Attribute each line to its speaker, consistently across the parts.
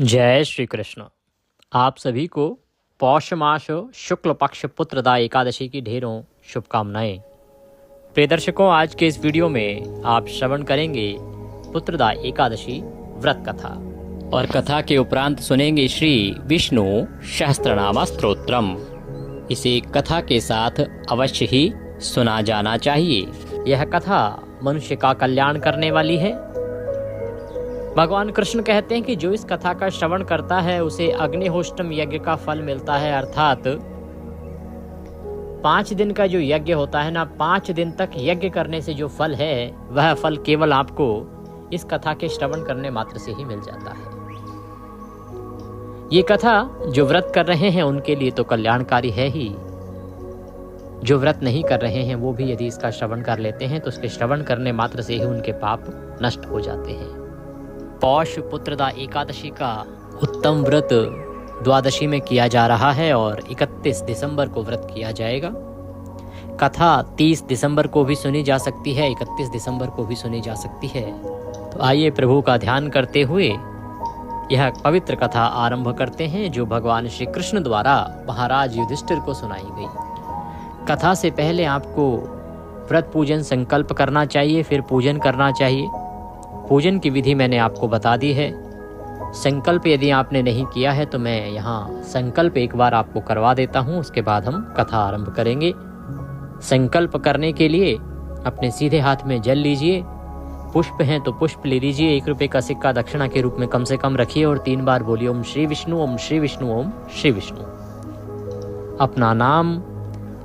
Speaker 1: जय श्री कृष्ण। आप सभी को पौष मास शुक्ल पक्ष पुत्रदा एकादशी की ढेरों शुभकामनाएं। प्रिय दर्शकों, आज के इस वीडियो में आप श्रवण करेंगे पुत्रदा एकादशी व्रत कथा और कथा के उपरांत सुनेंगे श्री विष्णु सहस्त्रनाम स्तोत्रम। इसे कथा के साथ अवश्य ही सुना जाना चाहिए। यह कथा मनुष्य का कल्याण करने वाली है। भगवान कृष्ण कहते हैं कि जो इस कथा का श्रवण करता है उसे अग्निहोष्टम यज्ञ का फल मिलता है, अर्थात 5 दिन का जो यज्ञ होता है ना, 5 दिन तक यज्ञ करने से जो फल है वह फल केवल आपको इस कथा के श्रवण करने मात्र से ही मिल जाता है। ये कथा जो व्रत कर रहे हैं उनके लिए तो कल्याणकारी है ही। जो व्रत नहीं कर रहे हैं वो भी यदि इसका श्रवण कर लेते हैं तो उसके श्रवण करने मात्र से ही उनके पाप नष्ट हो जाते हैं। पौष पुत्रदा एकादशी का उत्तम व्रत द्वादशी में किया जा रहा है और 31 दिसंबर को व्रत किया जाएगा। कथा 30 दिसंबर को भी सुनी जा सकती है, 31 दिसंबर को भी सुनी जा सकती है। तो आइए प्रभु का ध्यान करते हुए यह पवित्र कथा आरंभ करते हैं जो भगवान श्री कृष्ण द्वारा महाराज युधिष्ठिर को सुनाई गई। कथा से पहले आपको व्रत पूजन संकल्प करना चाहिए, फिर पूजन करना चाहिए। पूजन की विधि मैंने आपको बता दी है। संकल्प यदि आपने नहीं किया है तो मैं यहाँ संकल्प एक बार आपको करवा देता हूँ, उसके बाद हम कथा आरंभ करेंगे। संकल्प करने के लिए अपने सीधे हाथ में जल लीजिए, पुष्प हैं तो पुष्प ले लीजिए, 1 रुपये का सिक्का दक्षिणा के रूप में कम से कम रखिए और 3 बार बोलिए ओम श्री विष्णु, ओम श्री विष्णु, ओम श्री विष्णु। अपना नाम,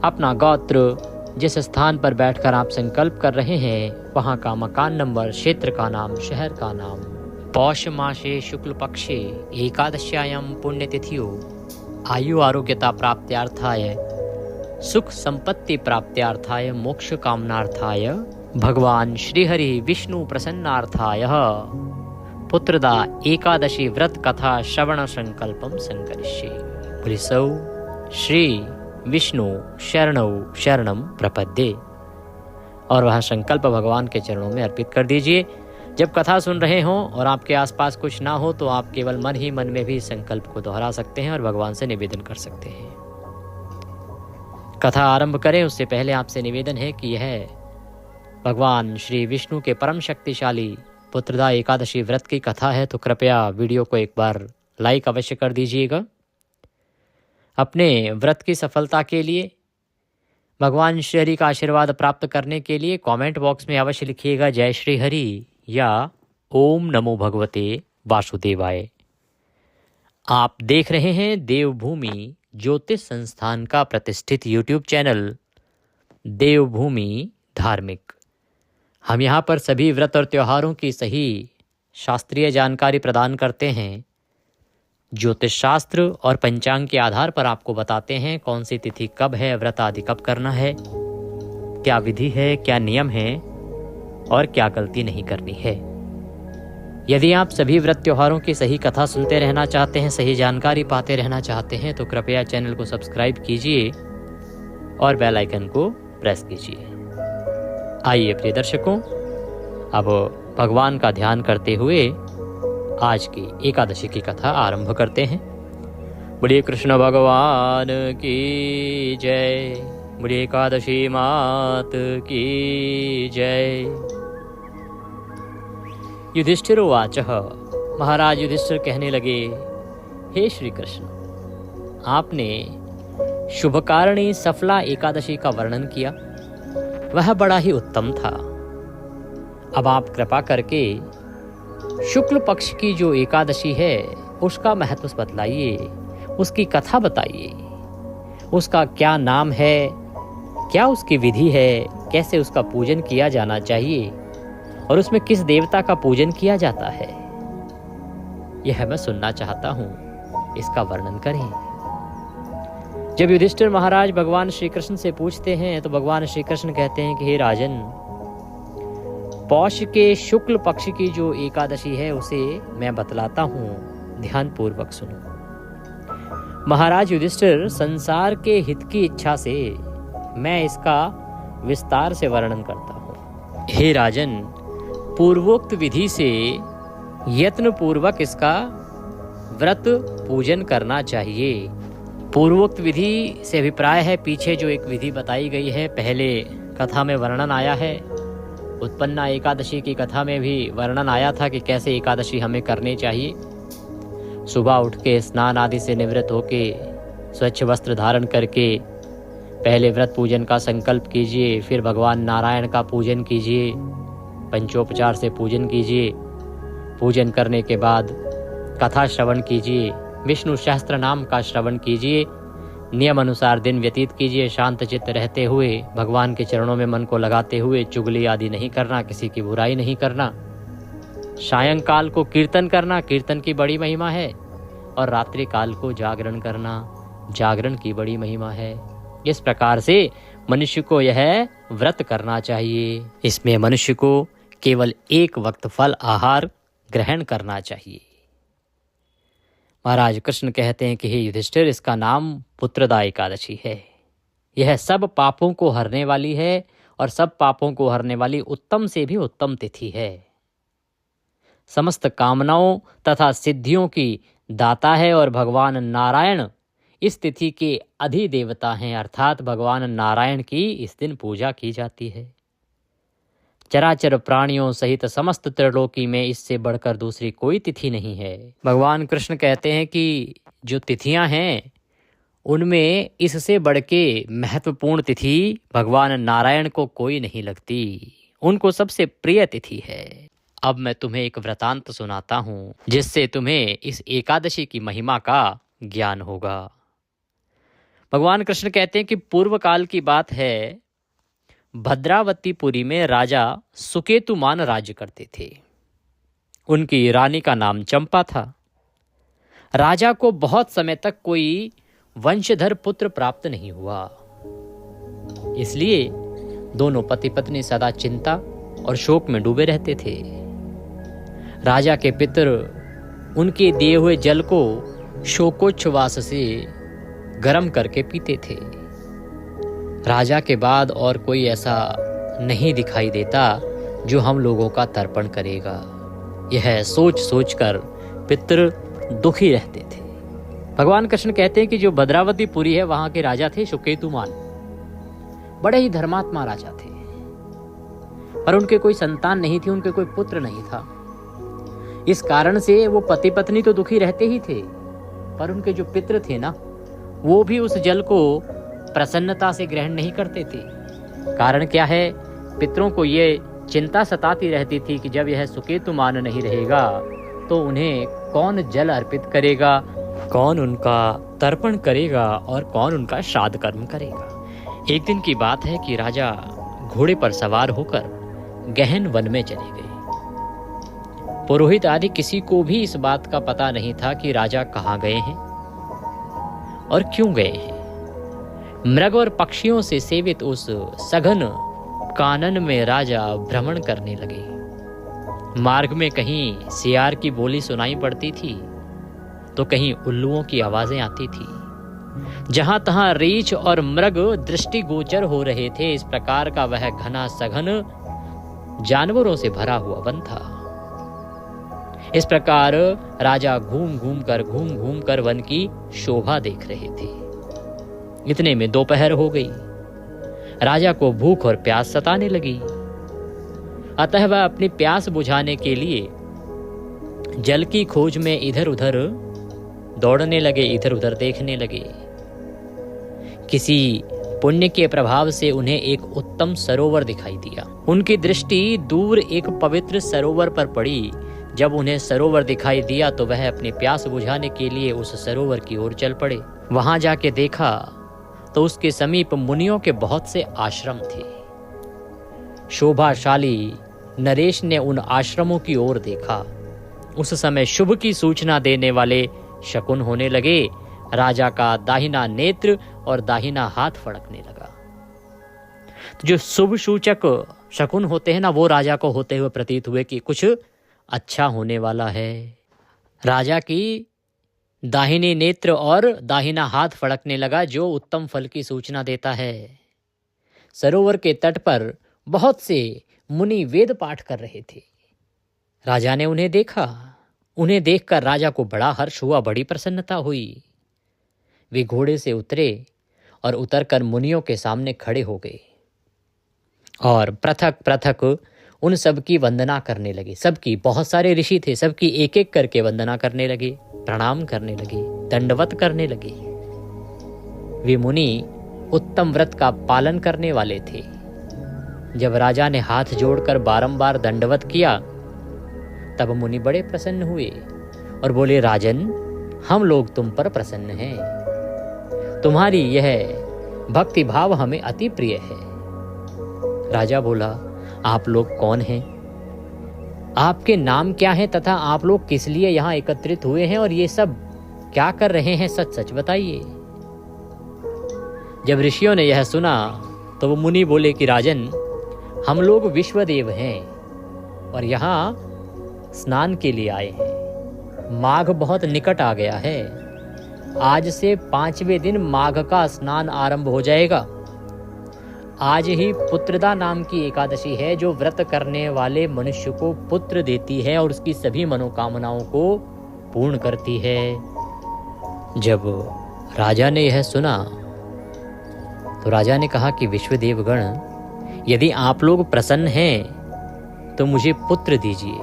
Speaker 1: अपना गोत्र, जिस स्थान पर बैठकर आप संकल्प कर रहे हैं वहां का मकान नंबर, क्षेत्र का नाम, शहर का नाम, पौष मासे शुक्ल पक्षे एकादश्यायां पुण्यतिथियो आयु आरोग्यता प्राप्त्यार्थाय सुख संपत्ति प्राप्त्यार्थाय मोक्ष कामनार्थाय भगवान श्रीहरि विष्णु प्रसन्नार्थाय पुत्रदा एकादशी व्रत कथा श्रवण संकल्पम संकरिष्ये। बोलिए सौ श्री विष्णु शरणौ शरणम प्रपद्ये और वह संकल्प भगवान के चरणों में अर्पित कर दीजिए। जब कथा सुन रहे हों और आपके आसपास कुछ ना हो तो आप केवल मन ही मन में भी संकल्प को दोहरा सकते हैं और भगवान से निवेदन कर सकते हैं। कथा आरंभ करें उससे पहले आपसे निवेदन है कि यह भगवान श्री विष्णु के परम शक्तिशाली पुत्रदा एकादशी व्रत की कथा है, तो कृपया वीडियो को एक बार लाइक अवश्य कर दीजिएगा। अपने व्रत की सफलता के लिए, भगवान श्री हरि का आशीर्वाद प्राप्त करने के लिए कमेंट बॉक्स में अवश्य लिखिएगा जय श्री हरि या ओम नमो भगवते वासुदेवाय। आप देख रहे हैं देवभूमि ज्योतिष संस्थान का प्रतिष्ठित यूट्यूब चैनल देवभूमि धार्मिक। हम यहाँ पर सभी व्रत और त्योहारों की सही शास्त्रीय जानकारी प्रदान करते हैं। ज्योतिष शास्त्र और पंचांग के आधार पर आपको बताते हैं कौन सी तिथि कब है, व्रत आदि कब करना है, क्या विधि है, क्या नियम है और क्या गलती नहीं करनी है। यदि आप सभी व्रत त्योहारों की सही कथा सुनते रहना चाहते हैं, सही जानकारी पाते रहना चाहते हैं तो कृपया चैनल को सब्सक्राइब कीजिए और बेल आइकन को प्रेस कीजिए। आइए प्रिय दर्शकों, अब भगवान का ध्यान करते हुए आज की एकादशी की कथा आरंभ करते हैं। बोलिए कृष्ण भगवान की जय, बोलिए एकादशी मात की जय। युधिष्ठिर उवाचः, महाराज युधिष्ठिर कहने लगे, हे श्री कृष्ण, आपने शुभकारिणी सफला एकादशी का वर्णन किया, वह बड़ा ही उत्तम था। अब आप कृपा करके शुक्ल पक्ष की जो एकादशी है उसका महत्व बतलाइए, उसकी कथा बताइए, उसका क्या नाम है, क्या उसकी विधि है, कैसे उसका पूजन किया जाना चाहिए और उसमें किस देवता का पूजन किया जाता है, यह मैं सुनना चाहता हूँ, इसका वर्णन करें। जब युधिष्ठिर महाराज भगवान श्री कृष्ण से पूछते हैं तो भगवान श्री कृष्ण कहते हैं कि हे राजन, पौष के शुक्ल पक्ष की जो एकादशी है उसे मैं बतलाता हूँ, ध्यान पूर्वक सुनो। महाराज युधिष्ठिर, संसार के हित की इच्छा से मैं इसका विस्तार से वर्णन करता हूँ। हे राजन, पूर्वोक्त विधि से यत्न पूर्वक इसका व्रत पूजन करना चाहिए। पूर्वोक्त विधि से अभिप्राय है पीछे जो एक विधि बताई गई है, पहले कथा में वर्णन आया है। उत्पन्ना एकादशी की कथा में भी वर्णन आया था कि कैसे एकादशी हमें करनी चाहिए। सुबह उठ के स्नान आदि से निवृत्त होके स्वच्छ वस्त्र धारण करके पहले व्रत पूजन का संकल्प कीजिए, फिर भगवान नारायण का पूजन कीजिए, पंचोपचार से पूजन कीजिए। पूजन करने के बाद कथा श्रवण कीजिए, विष्णु सहस्त्र नाम का श्रवण कीजिए, नियम अनुसार दिन व्यतीत कीजिए, शांत चित्त रहते हुए भगवान के चरणों में मन को लगाते हुए। चुगली आदि नहीं करना, किसी की बुराई नहीं करना। सायंकाल को कीर्तन करना, कीर्तन की बड़ी महिमा है। और रात्रि काल को जागरण करना, जागरण की बड़ी महिमा है। इस प्रकार से मनुष्य को यह व्रत करना चाहिए। इसमें मनुष्य को केवल एक वक्त फल आहार ग्रहण करना चाहिए। महाराज कृष्ण कहते हैं कि हे युधिष्ठिर, इसका नाम पुत्रदा एकादशी है। यह सब पापों को हरने वाली है और सब पापों को हरने वाली उत्तम से भी उत्तम तिथि है। समस्त कामनाओं तथा सिद्धियों की दाता है और भगवान नारायण इस तिथि के अधिदेवता हैं, अर्थात भगवान नारायण की इस दिन पूजा की जाती है। चराचर प्राणियों सहित समस्त त्रिलोकी में इससे बढ़कर दूसरी कोई तिथि नहीं है। भगवान कृष्ण कहते हैं कि जो तिथियां हैं उनमें इससे बढ़ के महत्वपूर्ण तिथि भगवान नारायण को कोई नहीं लगती, उनको सबसे प्रिय तिथि है। अब मैं तुम्हें एक वृतांत सुनाता हूँ जिससे तुम्हें इस एकादशी की महिमा का ज्ञान होगा। भगवान कृष्ण कहते हैं कि पूर्व काल की बात है, भद्रावतीपुरी में राजा सुकेतुमान राज्य करते थे। उनकी रानी का नाम चंपा था। राजा को बहुत समय तक कोई वंशधर पुत्र प्राप्त नहीं हुआ, इसलिए दोनों पति पत्नी सदा चिंता और शोक में डूबे रहते थे। राजा के पितर उनके दिए हुए जल को शोकोच्छ्वास से गर्म करके पीते थे। राजा के बाद और कोई ऐसा नहीं दिखाई देता जो हम लोगों का तर्पण करेगा। यह सोच सोच कर पितर दुखी रहते थे। भगवान कृष्ण कहते हैं कि जो भद्रावतीपुरी है वहां के राजा थे सुकेतुमान, बड़े ही धर्मात्मा राजा थे, पर उनके कोई संतान नहीं थी, उनके कोई पुत्र नहीं था। इस कारण से वो पति पत्नी तो दुखी रहते ही थे, पर उनके जो पितर थे ना, वो भी उस जल को प्रसन्नता से ग्रहण नहीं करते थे। कारण क्या है, पितरों को ये चिंता सताती रहती थी कि जब यह सुकेतुमान नहीं रहेगा तो उन्हें कौन जल अर्पित करेगा, कौन उनका तर्पण करेगा और कौन उनका श्राद्ध कर्म करेगा। एक दिन की बात है कि राजा घोड़े पर सवार होकर गहन वन में चले गए। पुरोहित आदि किसी को भी इस बात का पता नहीं था कि राजा कहाँ गए हैं और क्यों गए हैं। मृग और पक्षियों से सेवित उस सघन कानन में राजा भ्रमण करने लगे। मार्ग में कहीं सियार की बोली सुनाई पड़ती थी तो कहीं उल्लुओं की आवाजें आती थी। जहां तहां रीछ और मृग दृष्टिगोचर हो रहे थे। इस प्रकार का वह घना सघन जानवरों से भरा हुआ वन था। इस प्रकार राजा घूम घूम कर वन की शोभा देख रहे थे। इतने में दोपहर हो गई। राजा को भूख और प्यास सताने लगी, अतः वह अपनी प्यास बुझाने के लिए जल की खोज में इधर उधर दौड़ने लगे, इधर उधर देखने लगे। किसी पुण्य के प्रभाव से उन्हें एक उत्तम सरोवर दिखाई दिया। उनकी दृष्टि दूर एक पवित्र सरोवर पर पड़ी। जब उन्हें सरोवर दिखाई दिया तो वह अपनी प्यास बुझाने के लिए उस सरोवर की ओर चल पड़े। वहां जाके देखा तो उसके समीप मुनियों के बहुत से आश्रम थे। शोभाशाली नरेश ने उन आश्रमों की ओर देखा। उस समय शुभ की सूचना देने वाले शकुन होने लगे। राजा का दाहिना नेत्र और दाहिना हाथ फड़कने लगा। तो जो शुभ सूचक शकुन होते हैं ना, वो राजा को होते हुए प्रतीत हुए कि कुछ अच्छा होने वाला है। राजा की दाहिने नेत्र और दाहिना हाथ फड़कने लगा, जो उत्तम फल की सूचना देता है। सरोवर के तट पर बहुत से मुनि वेद पाठ कर रहे थे। राजा ने उन्हें देखा, उन्हें देखकर राजा को बड़ा हर्ष हुआ, बड़ी प्रसन्नता हुई। वे घोड़े से उतरे और उतरकर मुनियों के सामने खड़े हो गए और पृथक पृथक उन सब की वंदना करने लगे। सबकी, बहुत सारे ऋषि थे, सबकी एक एक करके वंदना करने लगे, प्रणाम करने लगे, दंडवत करने लगे। वे मुनि उत्तम व्रत का पालन करने वाले थे। जब राजा ने हाथ जोड़कर बारंबार दंडवत किया तब मुनि बड़े प्रसन्न हुए और बोले, राजन, हम लोग तुम पर प्रसन्न हैं। तुम्हारी यह भक्ति भाव हमें अति प्रिय है। राजा बोला, आप लोग कौन हैं? आपके नाम क्या हैं तथा आप लोग किस लिए यहाँ एकत्रित हुए हैं और ये सब क्या कर रहे हैं? सच सच बताइए। जब ऋषियों ने यह सुना तो वो मुनि बोले कि राजन, हम लोग विश्वदेव हैं और यहाँ स्नान के लिए आए हैं। माघ बहुत निकट आ गया है। आज से 5वें दिन माघ का स्नान आरंभ हो जाएगा। आज ही पुत्रदा नाम की एकादशी है जो व्रत करने वाले मनुष्य को पुत्र देती है और उसकी सभी मनोकामनाओं को पूर्ण करती है। जब राजा ने यह सुना तो राजा ने कहा कि विश्वदेवगण, यदि आप लोग प्रसन्न हैं तो मुझे पुत्र दीजिए,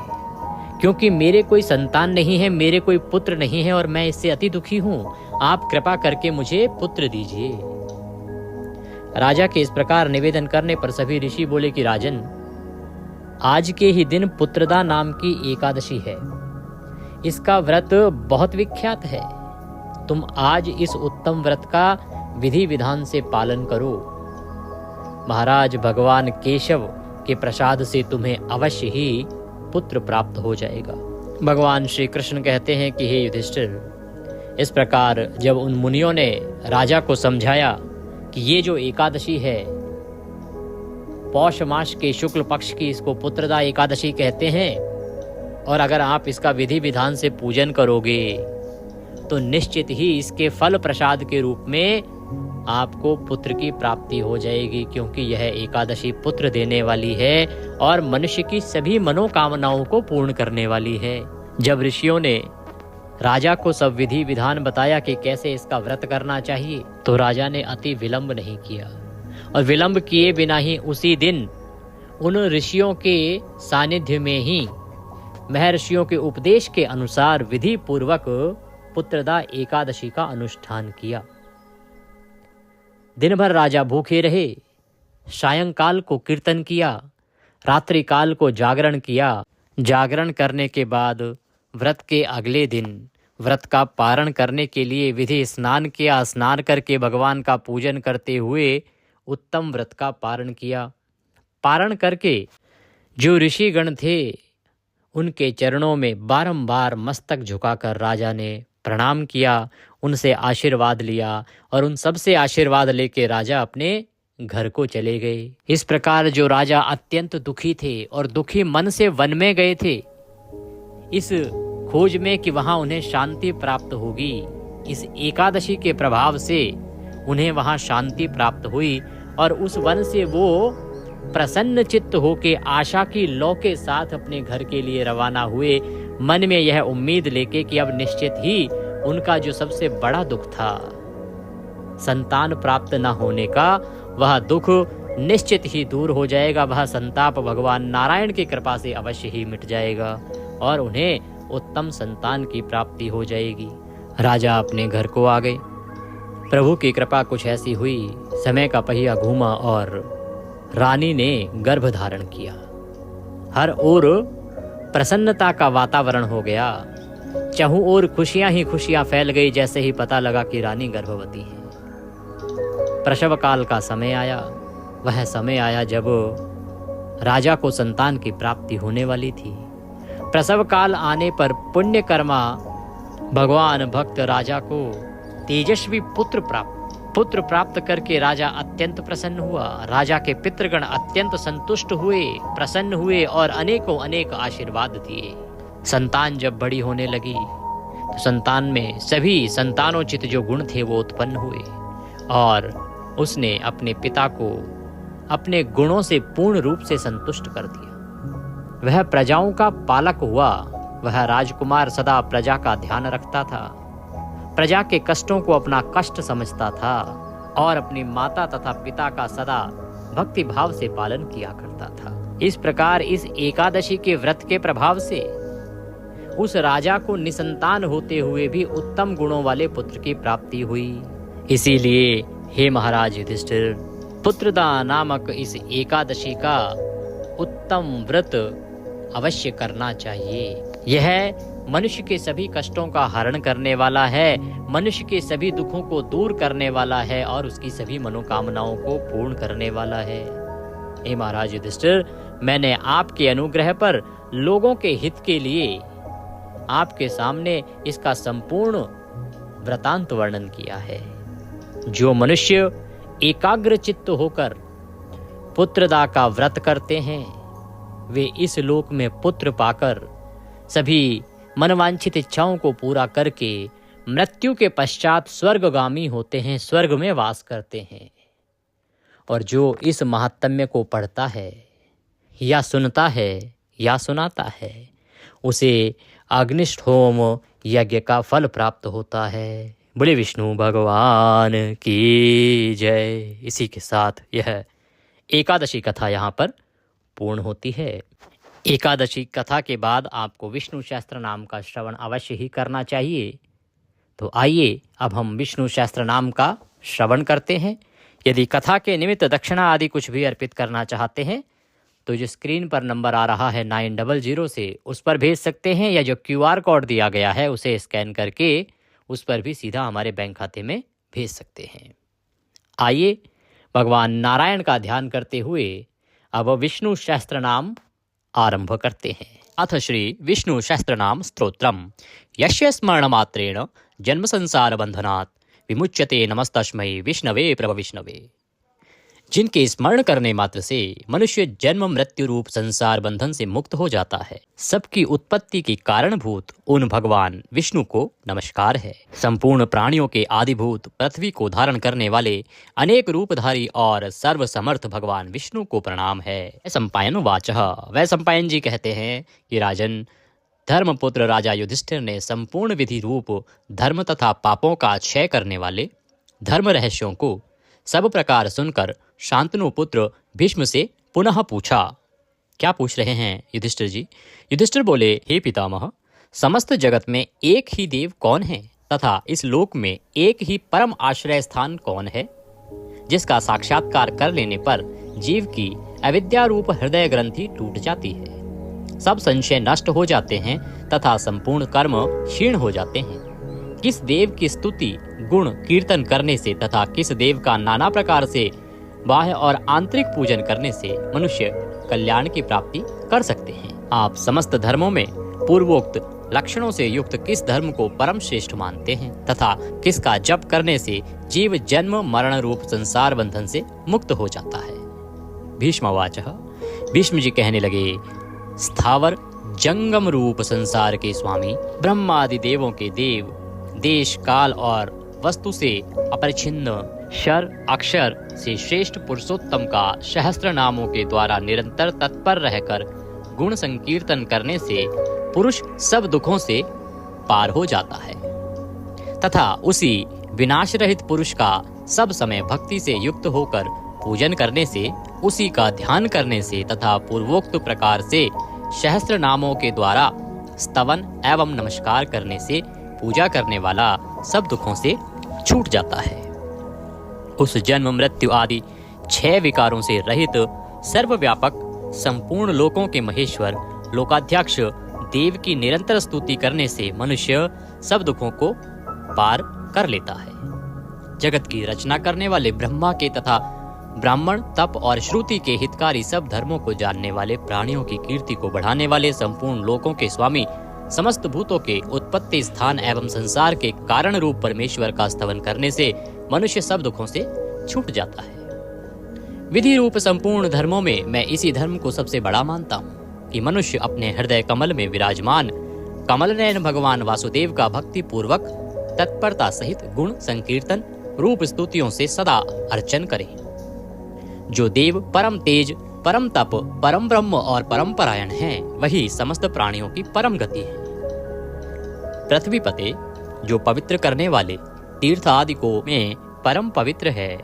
Speaker 1: क्योंकि मेरे कोई संतान नहीं है, मेरे कोई पुत्र नहीं है और मैं इससे अति दुखी हूं। आप कृपा करके मुझे पुत्र दीजिए। राजा के इस प्रकार निवेदन करने पर सभी ऋषि बोले कि राजन, आज के ही दिन पुत्रदा नाम की एकादशी है। इसका व्रत बहुत विख्यात है। तुम आज इस उत्तम व्रत का विधि विधान से पालन करो। महाराज, भगवान केशव के प्रसाद से तुम्हें अवश्य ही पुत्र प्राप्त हो जाएगा। भगवान श्री कृष्ण कहते हैं कि हे युधिष्ठिर, इस प्रकार जब उन मुनियों ने राजा को समझाया कि ये जो एकादशी है पौष मास के शुक्ल पक्ष की, इसको पुत्रदा एकादशी कहते हैं, और अगर आप इसका विधि विधान से पूजन करोगे तो निश्चित ही इसके फल प्रसाद के रूप में आपको पुत्र की प्राप्ति हो जाएगी, क्योंकि यह एकादशी पुत्र देने वाली है और मनुष्य की सभी मनोकामनाओं को पूर्ण करने वाली है। जब ऋषियों ने राजा को सब विधि विधान बताया कि कैसे इसका व्रत करना चाहिए, तो राजा ने अति विलंब नहीं किया और विलंब किए बिना ही उसी दिन उन ऋषियों के सानिध्य में ही महर्षियों के उपदेश के अनुसार विधि पूर्वक पुत्रदा एकादशी का अनुष्ठान किया। दिन भर राजा भूखे रहे, सायंकाल को कीर्तन किया, रात्रि काल को जागरण किया। जागरण करने के बाद व्रत के अगले दिन व्रत का पारण करने के लिए विधि स्नान किया। स्नान करके भगवान का पूजन करते हुए उत्तम व्रत का पारण किया। पारण करके जो ऋषिगण थे उनके चरणों में बारंबार मस्तक झुकाकर राजा ने प्रणाम किया, उनसे आशीर्वाद लिया और उन सब से आशीर्वाद लेके राजा अपने घर को चले गए। इस प्रकार जो राजा अत्यंत दुखी थे और दुखी मन से वन में गए थे, इस खोज में कि वहां उन्हें शांति प्राप्त होगी, इस एकादशी के प्रभाव से उन्हें वहां शांति प्राप्त हुई और उस वन से वो प्रसन्न चित्त होके आशा की लौ के साथ अपने घर के लिए रवाना हुए, मन में यह उम्मीद लेके कि अब निश्चित ही उनका जो सबसे बड़ा दुख था संतान प्राप्त न होने का, वह दुख निश्चित ही दूर हो जाएगा। वह संताप भगवान नारायण की कृपा से अवश्य ही मिट जाएगा और उन्हें उत्तम संतान की प्राप्ति हो जाएगी। राजा अपने घर को आ गए। प्रभु की कृपा कुछ ऐसी हुई, समय का पहिया घूमा और रानी ने गर्भ धारण किया। हर ओर प्रसन्नता का वातावरण हो गया, चहुं ओर खुशियां ही खुशियां फैल गई जैसे ही पता लगा कि रानी गर्भवती है। प्रसव काल का समय आया। वह समय आया जब राजा को संतान की प्राप्ति होने वाली थी। प्रसव काल आने पर पुण्य कर्मा भगवान भक्त राजा को तेजस्वी पुत्र प्राप्त करके राजा अत्यंत प्रसन्न हुआ। राजा के पितृगण अत्यंत संतुष्ट हुए, प्रसन्न हुए और अनेकों अनेक आशीर्वाद दिए। संतान जब बड़ी होने लगी तो संतान में सभी संतानोचित जो गुण थे वो उत्पन्न हुए और उसने अपने पिता को अपने गुणों से पूर्ण रूप से संतुष्ट कर दिया। वह प्रजाओं का पालक हुआ, वह राजकुमार सदा प्रजा का ध्यान रखता था, प्रजा के कष्टों को अपना कष्ट समझता था और अपनी माता तथा पिता का सदा भक्ति भाव से पालन किया करता था। इस प्रकार इस एकादशी के व्रत के प्रभाव से उस राजा को निसंतान होते हुए भी उत्तम गुणों वाले पुत्र की प्राप्ति हुई। इसीलिए हे महाराज युधिष्ठिर, पुत्रदा नामक इस एकादशी का उत्तम व्रत अवश्य करना चाहिए। यह मनुष्य के सभी कष्टों का हरण करने वाला है, मनुष्य के सभी दुखों को दूर करने वाला है और उसकी सभी मनोकामनाओं को पूर्ण करने वाला है। हे महाराज युधिष्ठिर, मैंने आपके अनुग्रह पर लोगों के हित के लिए आपके सामने इसका संपूर्ण वृतांत वर्णन किया है। जो मनुष्य एकाग्र चित्त होकर पुत्रदा का व्रत करते हैं, वे इस लोक में पुत्र पाकर सभी मनवांछित इच्छाओं को पूरा करके मृत्यु के पश्चात स्वर्गगामी होते हैं, स्वर्ग में वास करते हैं। और जो इस महात्म्य को पढ़ता है या सुनता है या सुनाता है, उसे अग्निष्ठ होम यज्ञ का फल प्राप्त होता है। बोले विष्णु भगवान की जय। इसी के साथ यह एकादशी कथा यहाँ पर पूर्ण होती है। एकादशी कथा के बाद आपको विष्णु सहस्त्र नाम का श्रवण अवश्य ही करना चाहिए। तो आइए अब हम विष्णु सहस्त्र नाम का श्रवण करते हैं। यदि कथा के निमित्त दक्षिणा आदि कुछ भी अर्पित करना चाहते हैं तो जो स्क्रीन पर नंबर आ रहा है 900 से उस पर भेज सकते हैं, या जो QR कोड दिया गया है उसे स्कैन करके उस पर भी सीधा हमारे बैंक खाते में भेज सकते हैं। आइए भगवान नारायण का ध्यान करते हुए अब विष्णु सहस्त्र नाम आरंभ करते हैं। अथ श्री विष्णु सहस्त्र नाम स्तोत्रम यस्य स्मरण मात्रेण जन्म संसार बंधनात् विमुच्यते नमस्तस्मै विष्णवे प्रभ विष्णवे। जिनके स्मरण करने मात्र से मनुष्य जन्म मृत्यु रूप संसार बंधन से मुक्त हो जाता है, सबकी उत्पत्ति के कारणभूत उन भगवान विष्णु को नमस्कार है। संपूर्ण प्राणियों के आदिभूत पृथ्वी को धारण करने वाले अनेक रूपधारी और सर्व समर्थ भगवान विष्णु को प्रणाम है। सम्पायन वाचः, वह सम्पायन जी कहते हैं कि राजन, धर्मपुत्र राजा युधिष्ठिर ने संपूर्ण विधि रूप धर्म तथा पापों का क्षय करने वाले धर्म रहस्यों को सब प्रकार सुनकर शांतनु पुत्र भीष्म से पुनः पूछा। क्या पूछ रहे हैं युधिष्ठिर जी? युधिष्ठिर बोले, हे पितामह, समस्त जगत में एक ही देव कौन है तथा इस लोक में एक ही परम आश्रय स्थान कौन है, जिसका साक्षात्कार कर लेने पर जीव की अविद्या रूप हृदय ग्रंथि टूट जाती है, सब संशय नष्ट हो जाते हैं तथा संपूर्ण कर्म क्षीण हो जाते हैं। किस देव की स्तुति गुण कीर्तन करने से तथा किस देव का नाना प्रकार से बाह्य और आंतरिक पूजन करने से मनुष्य कल्याण की प्राप्ति कर सकते हैं। आप समस्त धर्मों में पूर्वोक्त लक्षणों से युक्त किस धर्म को परम श्रेष्ठ मानते हैं तथा किसका जप करने से जीव जन्म मरण रूप संसार बंधन से मुक्त हो जाता है। भीष्मवाचः, भीष्म जी कहने लगे, स्थावर जंगम रूप संसार के स्वामी ब्रह्मादि देवों के देव, देश काल और वस्तु से अपरिछिन्न क्षर अक्षर से श्रेष्ठ पुरुषोत्तम का सहस्त्र नामों के द्वारा निरंतर तत्पर रहकर गुण संकीर्तन करने से पुरुष सब दुखों से पार हो जाता है तथा उसी विनाश रहित पुरुष का सब समय भक्ति से युक्त होकर पूजन करने से, उसी का ध्यान करने से तथा पूर्वोक्त प्रकार से सहस्त्र नामों के द्वारा स्तवन एवं नमस्कार करने से पूजा करने वाला सब दुखों से छूट जाता है। उस जन्म मृत्यु आदि 6 विकारों से रहित सर्वव्यापक संपूर्ण लोकों के महेश्वर लोकाध्यक्ष देव की निरंतर स्तुति करने से मनुष्य सब दुखों को पार कर लेता है। जगत की रचना करने वाले ब्रह्मा के तथा ब्राह्मण तप और श्रुति के हितकारी सब धर्मों को जानने वाले, प्राणियों की कीर्ति को बढ़ाने वाले, संपूर्ण लोकों के स्वामी, समस्त भूतों के उत्पत्ति स्थान एवं संसार के कारण रूप परमेश्वर का स्तवन करने से मनुष्य सब दुखों से छूट जाता है। विधि रूप संपूर्ण धर्मों में मैं इसी धर्म को सबसे बड़ा मानता हूँ कि मनुष्य अपने हृदय कमल में विराजमान कमल नयन भगवान वासुदेव का भक्ति पूर्वक तत्परता सहित गुण संकीर्तन रूप स्तुतियों से सदा अर्चन करे। जो देव परम तेज, परम तप, परम ब्रह्म और परम परायण हैं, वही समस्त प्राणियों की परम गति है। पृथ्वी पते जो पवित्र करने वाले तीर्थ आदि को में परम पवित्र है,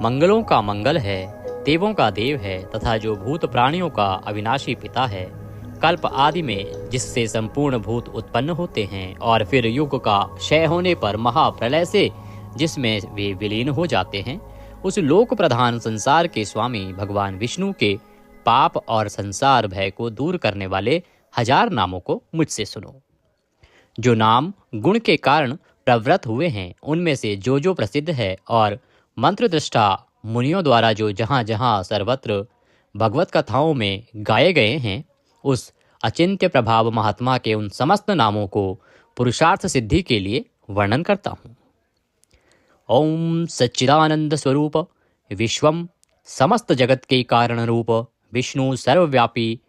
Speaker 1: मंगलों का मंगल है, देवों का देव है तथा जो भूत प्राणियों का अविनाशी पिता है, कल्प आदि में जिससे संपूर्ण भूत उत्पन्न होते हैं और फिर युग का क्षय होने पर महाप्रलय से जिसमें वे विलीन हो जाते हैं, उस लोक प्रधान संसार के स्वामी भगवान विष्णु के पाप और संसार भय को दूर करने वाले 1000 नामों को मुझसे सुनो। जो नाम गुण के कारण प्रवृत्त हुए हैं, उनमें से जो प्रसिद्ध है और मंत्र दृष्टा मुनियों द्वारा जो जहाँ जहाँ सर्वत्र भगवत कथाओं में गाए गए हैं, उस अचिंत्य प्रभाव महात्मा के उन समस्त नामों को पुरुषार्थ सिद्धि के लिए वर्णन करता हूँ। ओम सच्चिदानंद स्वरूप विश्वम समस्त जगत के कारण रूप विष्णु सर्वव्यापी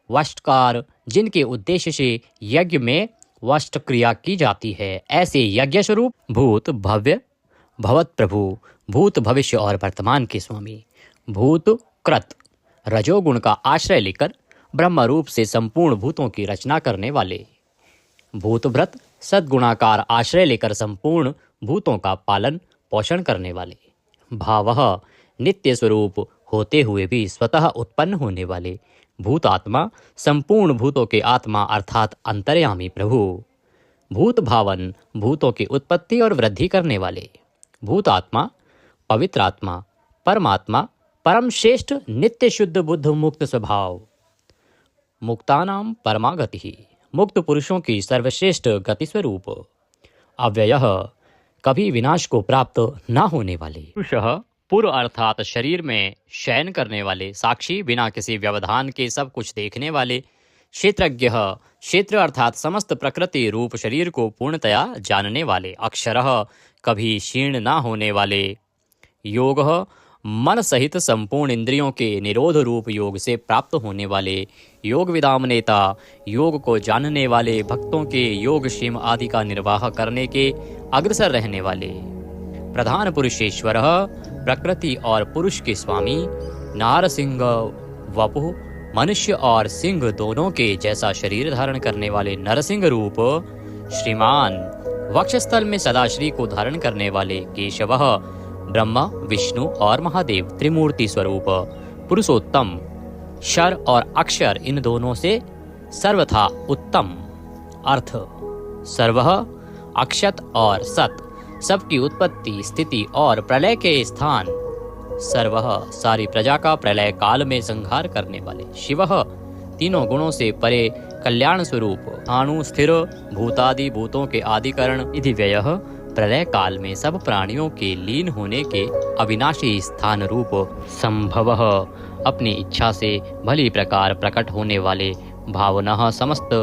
Speaker 1: वष्टकार, जिनके उद्देश्य से यज्ञ में वष्ट क्रिया की जाती है, ऐसे यज्ञ स्वरूप भूत भव्य भवत प्रभु, भूत भविष्य और वर्तमान के स्वामी, भूत कृत रजोगुण का आश्रय लेकर ब्रह्म रूप से संपूर्ण भूतों की रचना करने वाले, भूत व्रत सद्गुणाकार आश्रय लेकर संपूर्ण भूतों का पालन पोषण करने वाले, भावः नित्य स्वरूप होते हुए भी स्वतः उत्पन्न होने वाले, भूत आत्मा संपूर्ण भूतों के आत्मा अर्थात अंतर्यामी प्रभु, भूत भावन भूतों की उत्पत्ति और वृद्धि करने वाले, भूत आत्मा पवित्र आत्मा परमात्मा परम श्रेष्ठ नित्य शुद्ध बुद्ध मुक्त स्वभाव, मुक्तानाम परमागति, मुक्त पुरुषों की सर्वश्रेष्ठ गति स्वरूप, अव्ययः कभी विनाश को प्राप्त न होने वाले, पुरुषः पूर्व अर्थात शरीर में शयन करने वाले, साक्षी बिना किसी व्यवधान के सब कुछ देखने वाले, क्षेत्रज्ञः क्षेत्र अर्थात समस्त प्रकृति रूप शरीर को पूर्णतया जानने वाले, अक्षरः कभी क्षीण न होने वाले, योगः मन सहित संपूर्ण इंद्रियों के निरोध रूप योग से प्राप्त होने वाले, योग विदाम नेता योग को जानने वाले, भक्तों के योग क्षेम आदि का निर्वाह करने के अग्रसर रहने वाले, प्रधान पुरुषेश्वर प्रकृति और पुरुष के स्वामी, नारसिंह वपु मनुष्य और सिंह दोनों के जैसा शरीर धारण करने वाले नरसिंह रूप, श्रीमान वक्षस्थल में सदाश्री को धारण करने वाले, केशवः ब्रह्मा विष्णु और महादेव त्रिमूर्ति स्वरूप, पुरुषोत्तम शर और अक्षर इन दोनों से सर्वथा उत्तम, अर्थ सर्वः अक्षत और सत सबकी उत्पत्ति स्थिति और प्रलय के स्थान, सर्वः सारी प्रजा का प्रलय काल में संहार करने वाले, शिवः तीनों गुणों से परे कल्याण स्वरूप, अणु स्थिर भूतादि भूतों के आदिकरण, इति व्ययः प्रलय काल में सब प्राणियों के लीन होने के अविनाशी स्थान रूप, संभवः अपनी इच्छा से भली प्रकार प्रकट होने वाले, भावनः समस्त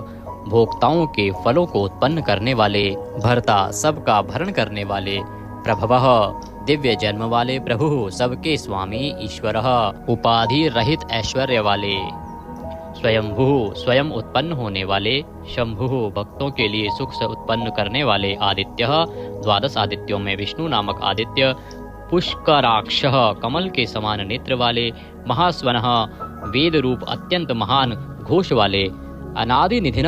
Speaker 1: भोक्ताओं के फलों को उत्पन्न करने वाले, भर्ता सबका भरण करने वाले, प्रभवः दिव्य जन्म वाले प्रभु सबके स्वामी, ईश्वरः उपाधि रहित ऐश्वर्य वाले, स्वयंभू स्वयं उत्पन्न होने वाले, शंभु भक्तों के लिए सुख से उत्पन्न करने वाले, आदित्यः 12 आदित्यों में विष्णु नामक आदित्य, पुष्कराक्षः कमल के समान नेत्र वाले, महास्वनः वेद रूप अत्यंत महान घोष वाले, अनादि निधिन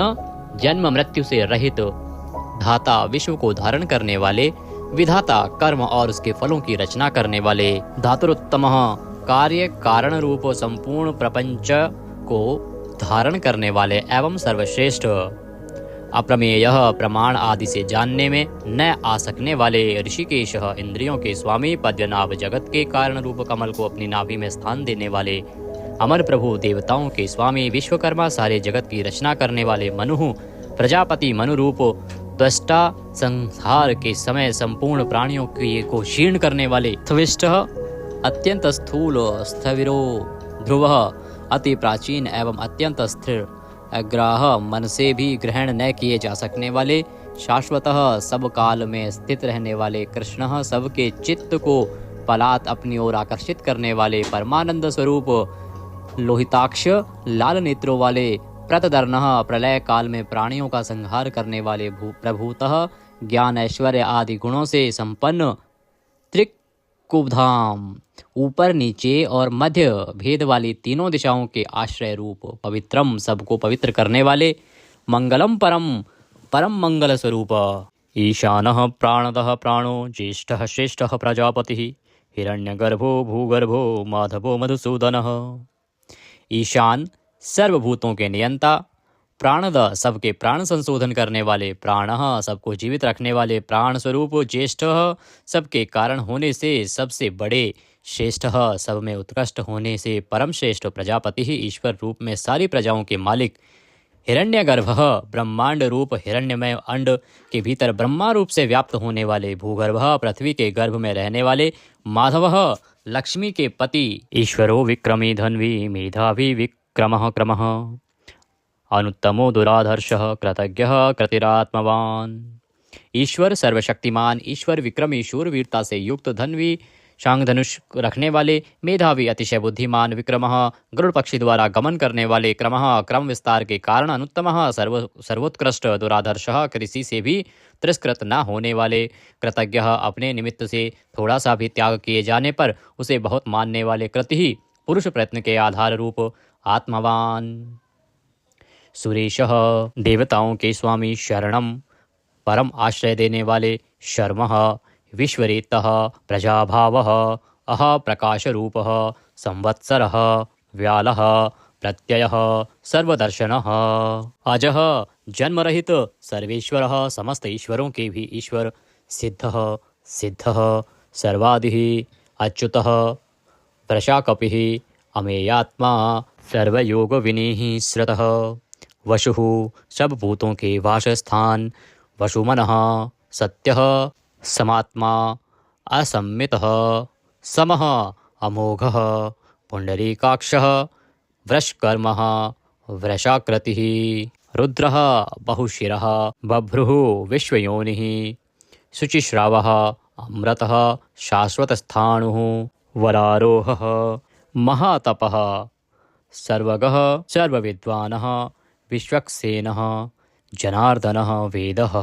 Speaker 1: जन्म मृत्यु से रहित, धाता विश्व को धारण करने वाले, विधाता कर्म और उसके फलों की रचना करने वाले, धातुरुत्तमः कार्य कारण रूप संपूर्ण प्रपंच को धारण करने वाले एवं सर्वश्रेष्ठ, अप्रमेयः प्रमाण आदि से जानने में न आ सकने वाले, ऋषिकेशः इंद्रियों के स्वामी, पद्मनाभ जगत के कारण रूप कमल को अपनी नाभि में स्थान देने वाले, अमर प्रभु देवताओं के स्वामी, विश्वकर्मा सारे जगत की रचना करने वाले, मनु प्रजापति मनु रूप त्वष्टा, संहार के समय संपूर्ण प्राणियों को क्षीण करने वाले, त्विष्टः अत्यंत स्थूल, स्थविरो ध्रुवः अति प्राचीन एवं अत्यंत स्थिर, अग्राह मन से भी ग्रहण न किए जा सकने वाले, शाश्वतः सब काल में स्थित रहने वाले, कृष्णः सबके चित्त को पलात अपनी ओर आकर्षित करने वाले, परमानंद स्वरूप, लोहिताक्ष लाल नेत्रों वाले, प्रतदर्णः प्रलय काल में प्राणियों का संहार करने वाले, प्रभूतः ज्ञान ऐश्वर्य आदि गुणों से संपन्न, त्रिकुबधाम ऊपर नीचे और मध्य भेद वाली तीनों दिशाओं के आश्रय रूप, पवित्रम सबको पवित्र करने वाले, मंगलम परम
Speaker 2: परम मंगल स्वरूप। ईशानः प्राणदः प्राणो ज्येष्ठः श्रेष्ठः प्रजापतिः हिरण्यगर्भो भूगर्भो माधवो मधुसूदनः। ईशान सर्वभूतों के नियंता, प्राणद सबके प्राण संशोधन करने वाले, प्राणः सबको जीवित रखने वाले प्राण स्वरूप, ज्येष्ठः सबके कारण होने से सबसे बड़े, श्रेष्ठः सब में उत्कृष्ट होने से परम श्रेष्ठ प्रजापति ही ईश्वर रूप में सारी प्रजाओं के मालिक, हिरण्यगर्भः ब्रह्मांड रूप हिरण्यमय अंड के भीतर ब्रह्मा रूप से व्याप्त होने वाले, भूगर्भः पृथ्वी के गर्भ में रहने वाले, माधवः लक्ष्मी के पति, ईश्वरो विक्रमी धन्वी मेधावी विक्रमः क्रमः, अनुत्तमो दुराधर्षः कृतज्ञः कृतिरात्मवान। ईश्वर सर्वशक्तिमान, ईश्वर विक्रमी शूरवीरता से युक्त, धन्वी शांग धनुष रखने वाले, मेधावी अतिशय बुद्धिमान, विक्रमः गरुड़ पक्षी द्वारा गमन करने वाले, क्रमः क्रम विस्तार के कारण, अनुत्तमः सर्वोत्कृष्ट, दुराधर्षः किसी से भी तिरस्कृत न होने वाले, कृतज्ञः अपने निमित्त से थोड़ा सा भी त्याग किए जाने पर उसे बहुत मानने वाले, कृति ही पुरुष प्रयत्न के आधार रूप, आत्मवान। सुरेशः देवताओं के स्वामी, शरणम परम आश्रय देने वाले, शर्मः विश्वरेतः प्रजाभावः, अह प्रकाश रूपः, संवत्सरः व्यालः प्रत्ययः सर्वदर्शनः, अजः जन्मरहित सर्वेश्वरः समस्त ईश्वरों के भी ईश्वर, सिद्धः सिद्धः सर्वादिः अच्युतः वृषाकपिः अमेयात्मा सर्वयोग विनीः श्रुतः, वशुः सब भूतों के वासस्थान, वशुमनः सत्यः समात्मा असम्मितः, समः अमोघः पुंडरीकाक्षः वृषकर्मः वृषाकृतिः, रुद्रः बहुशिरः बभ्रुः विश्वयोनिः, शुचिश्रावः अमृतः शाश्वतस्थाणुः, वरारोहः महातपः सर्वगः सर्वविद्वानः, विश्वक्सेनः जनार्दनः वेदः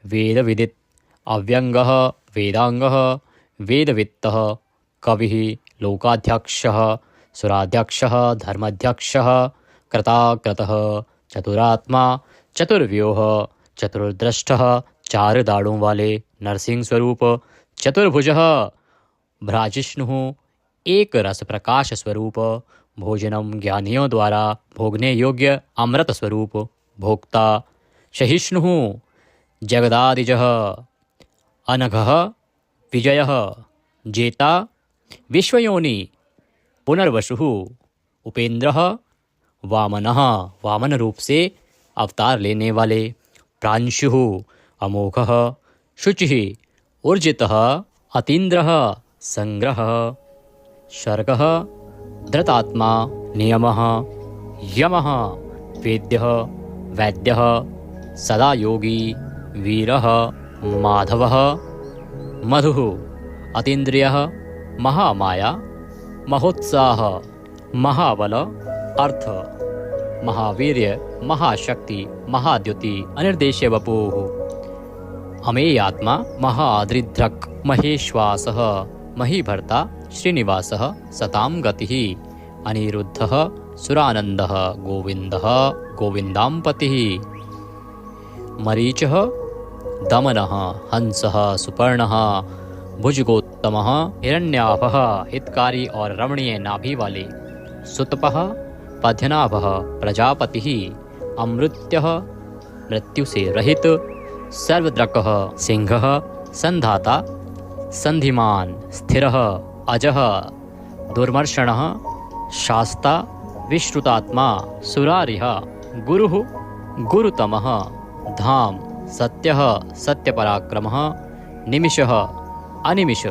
Speaker 2: वेदविदित्, अव्यंगः वेदांगः वेदवित्तः, कविः लोकाध्यक्षः सुराध्यक्षः धर्माध्यक्षः, कृताकृतः चतुरात्मा चतुर्व्यूह चतुर्दृष्टः, चार दाढ़ों वाले नरसिंह स्वरूप, चतुर्भुजः भ्राजिष्णुः एक रस प्रकाश स्वरूप, भोजनम ज्ञानियों द्वारा भोगने योग्य अमृत स्वरूप, भोक्ता सहिष्णुः जगदादिजः, अनघः विजयः जेता विश्वयोनि, पुनर्वसुः उपेंद्रः वामनः वामन रूप से अवतार लेने वाले, प्रांशुः अमोघः, शुचिः ऊर्जितः अतीन्द्रः संग्रह, शर्गः धृतात्मा नियमः, यमः वेद्यः वैद्यः सदा योगी, वीरः माधवः, मधुः अतीन्द्रियः महामाया, महोत्साह महाबल, अर्थ महावीर्य महाशक्ति महाद्युति, अनिर्देश्य वपुः, अमेयात्मा महादृध्रक्, महेश्वासः महीभर्ता, श्रीनिवासः सतां गतिः, अनिरुद्धः सुरानन्दः, गोविन्दः गोविन्दाम्पतिः, मरीचः दमनः, हंसः सुपर्णः, भुजगोत्तमः, हिरण्याभः हितकारी और रमणीय नाभि वाले, सुतपः पद्यनाभः प्रजापतिः, अमृत्यः मृत्यु से रहित, सर्वद्रकः सिंहः संधाता, संधिमान स्थिरः अजः दुर्मर्षणः, शास्ता विश्रुतात्मा, सुरारिः गुरुः गुरुतमः, धाम सत्यः सत्यपराक्रमः, निमिषः अनिमिष,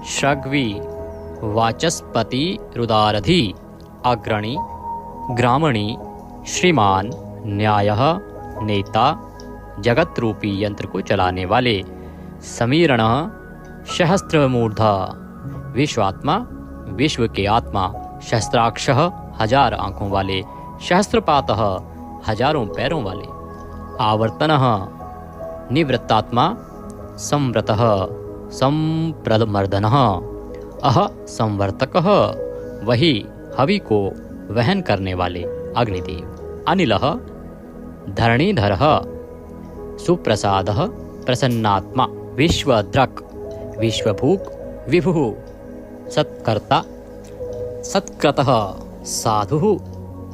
Speaker 2: श्रग्वी वाचस्पति रुदारधि, अग्रणी ग्रामणी, श्रीमान न्यायः नेता, जगत रूपी यंत्र को चलाने वाले, समीरणः सहस्त्रमूर्धा, विश्वात्मा विश्व के आत्मा, सहस्त्राक्षः हजार आंखों वाले, सहस्त्रपातः हजारों पैरों वाले, आवर्तनः निवृत्तात्मा, संव्रतः संप्रमर्दनः, अह संवर्तकः वही हवि को वहन करने वाले अग्निदेव, अनिलः धरणीधरः सुप्रसादः प्रसन्नात्मा विश्वद्रक् विश्वभूक् विभुः सत्कर्ता सत्कृतः साधुः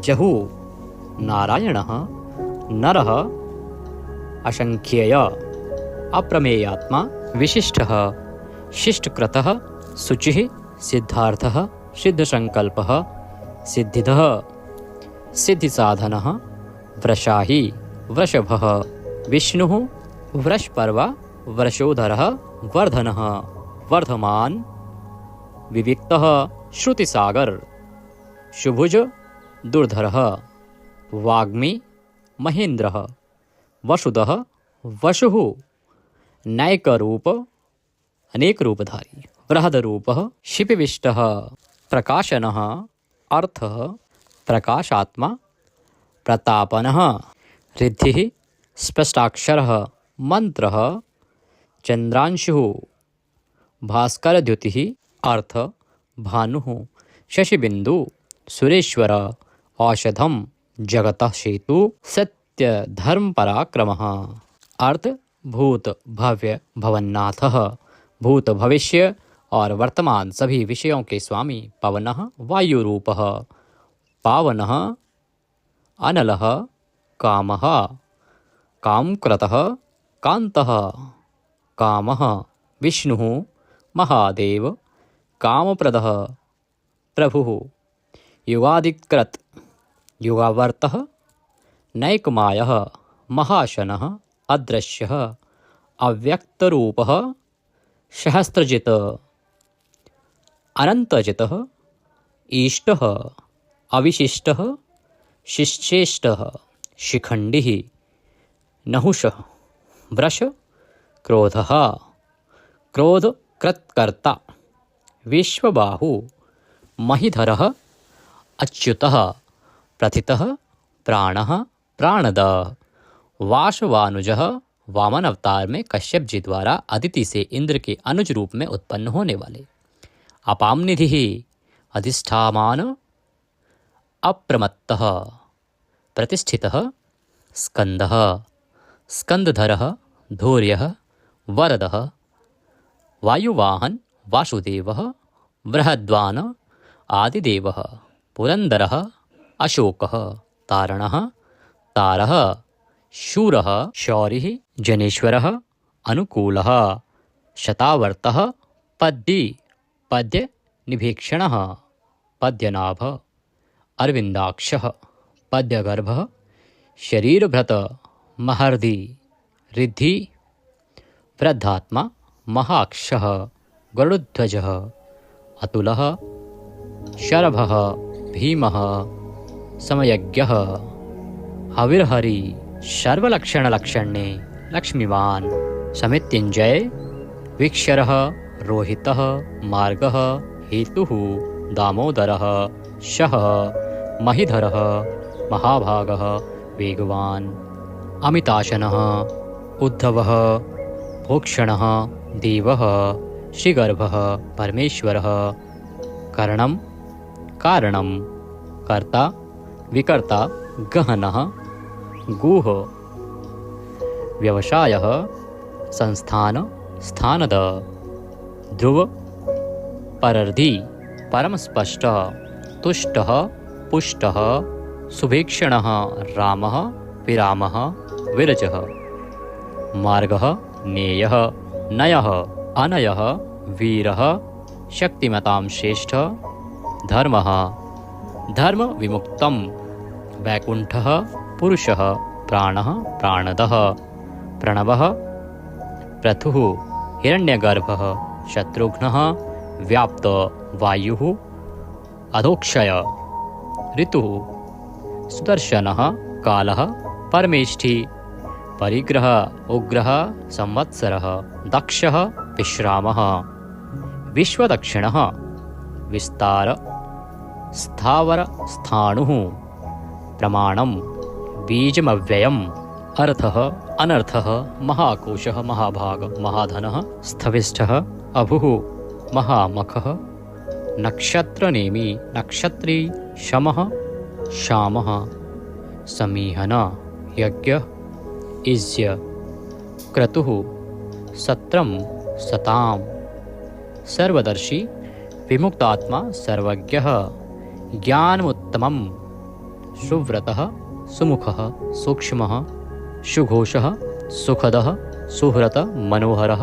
Speaker 2: जहुः नारायणः नरः असंख्येय अप्रमेयात्मा विशिष्टः शिष्टकृतः शुचिः सिद्धार्थः सिद्धसंकल्पः सिद्धिदः सिद्धिसाधनः वृषाही वृषभः विष्णुः वृषपर्वा वृषोधरः वर्धनः वर्धमान विविक्तः श्रुतिसागर शुभुज दुर्धरः वाग्मी महेन्द्रः वसुदः वसुः नैकरूप अनेक रूपधारी बृहदरूपः शिपिविष्टः प्रकाशनः अर्थः प्रकाशात्मा प्रतापनः रिद्धिः स्पष्टाक्षरः मंत्रः चंद्रांशुः भास्करद्युतिः अर्थ भानुः शशिबिंदु सुरेश्वर औषधम जगतः सेतु सत्य धर्म पराक्रमः अर्थ भूत भव्य भवन्नाथः भूत भविष्य और वर्तमान सभी विषयों के स्वामी पवनः वायुरूपः पावनः अनलः कामः कामकृतः कान्तः कामः विष्णुः महादेव कामप्रदः प्रभुः युगादिकृत युगावर्तः नैकमायः महाशनः अदृश्यः अव्यक्तरूपः सहस्त्रजित अनंतजितः ईष्टः अविशिष्टः शिश्चेष्टः शिखंडिः नहुषः वृष क्रोधः क्रोधकृत्कर्ता विश्वबाहु महीधरः अच्युतः प्रथितः प्राणः प्राणद वासवानुजः वामन अवतार में कश्यप जी द्वारा अदिति से इंद्र के अनुज रूप में उत्पन्न होने वाले अपाम निधि अधिष्ठामान अप्रमत्तः प्रतिष्ठितः स्कंदः स्कंदधरः धौर्यः वरदः वायुवाहन वासुदेवः बृहद्वान आदिदेवः पुरंदरः अशोकः तारणः तारः शूरः शौरिः जनेश्वरः अनुकूलः शतावर्तः पद्दी पद्य निभीक्षणः पद्यनाभ अरविंदाक्षः पद्यगर्भः शरीरभृत महर्दि रिद्धि वृद्धात्मा महाक्षः गरुड़ध्वजः अतुलः शरभः भीमः समयज्ञः हविर्हरि सर्वलक्षणलक्षणे लक्ष्मीवान् समित्युञ्जय वीक्षरः रोहितः मार्गः हेतुः दामोदरः शः महीधरः महाभागः वेगवान् अमिताशनः उद्धवः भोक्षणः देवः श्रीगर्भः परमेश्वरः करणं कारणं कर्ता विकर्ता गहनः गुह व्यवसायः संस्थान स्थानद ध्रुव परर्धि परमस्पष्ट तुष्टः पुष्टः सुभीक्षणः रामः विरामः विरजः मार्गः नेयः नयः अनयः वीरः शक्तिमतां श्रेष्ठ धर्मः धर्म विमुक्तं वैकुंठः पुरुषः प्राणः प्राणदः प्रणवः पृथुः हिरण्यगर्भः शत्रुघ्नः व्याप्त वायुः अधोक्षय ऋतुः सुदर्शनः कालः परमेष्ठी परिग्रह उग्रः संवत्सरः दक्षः विश्रामः विश्वदक्षिणः विस्तार स्थावर स्थाणुः प्रमाणं बीजमव्ययम् अर्थः अनर्थः महाकोशः महाभाग महाधनः स्थविष्ठः अभुः महामखः नक्षत्रनेमी नक्षत्री शमः शामः समीहन यज्ञ इज्य क्रतुः सत्रम सताम। सर्वदर्शी विमुक्तात्मा सर्वज्ञः ज्ञानमुत्तमं। सुव्रतः सुमुखः सूक्ष्मः सुघोषः सुखदः सुहृत मनोहरः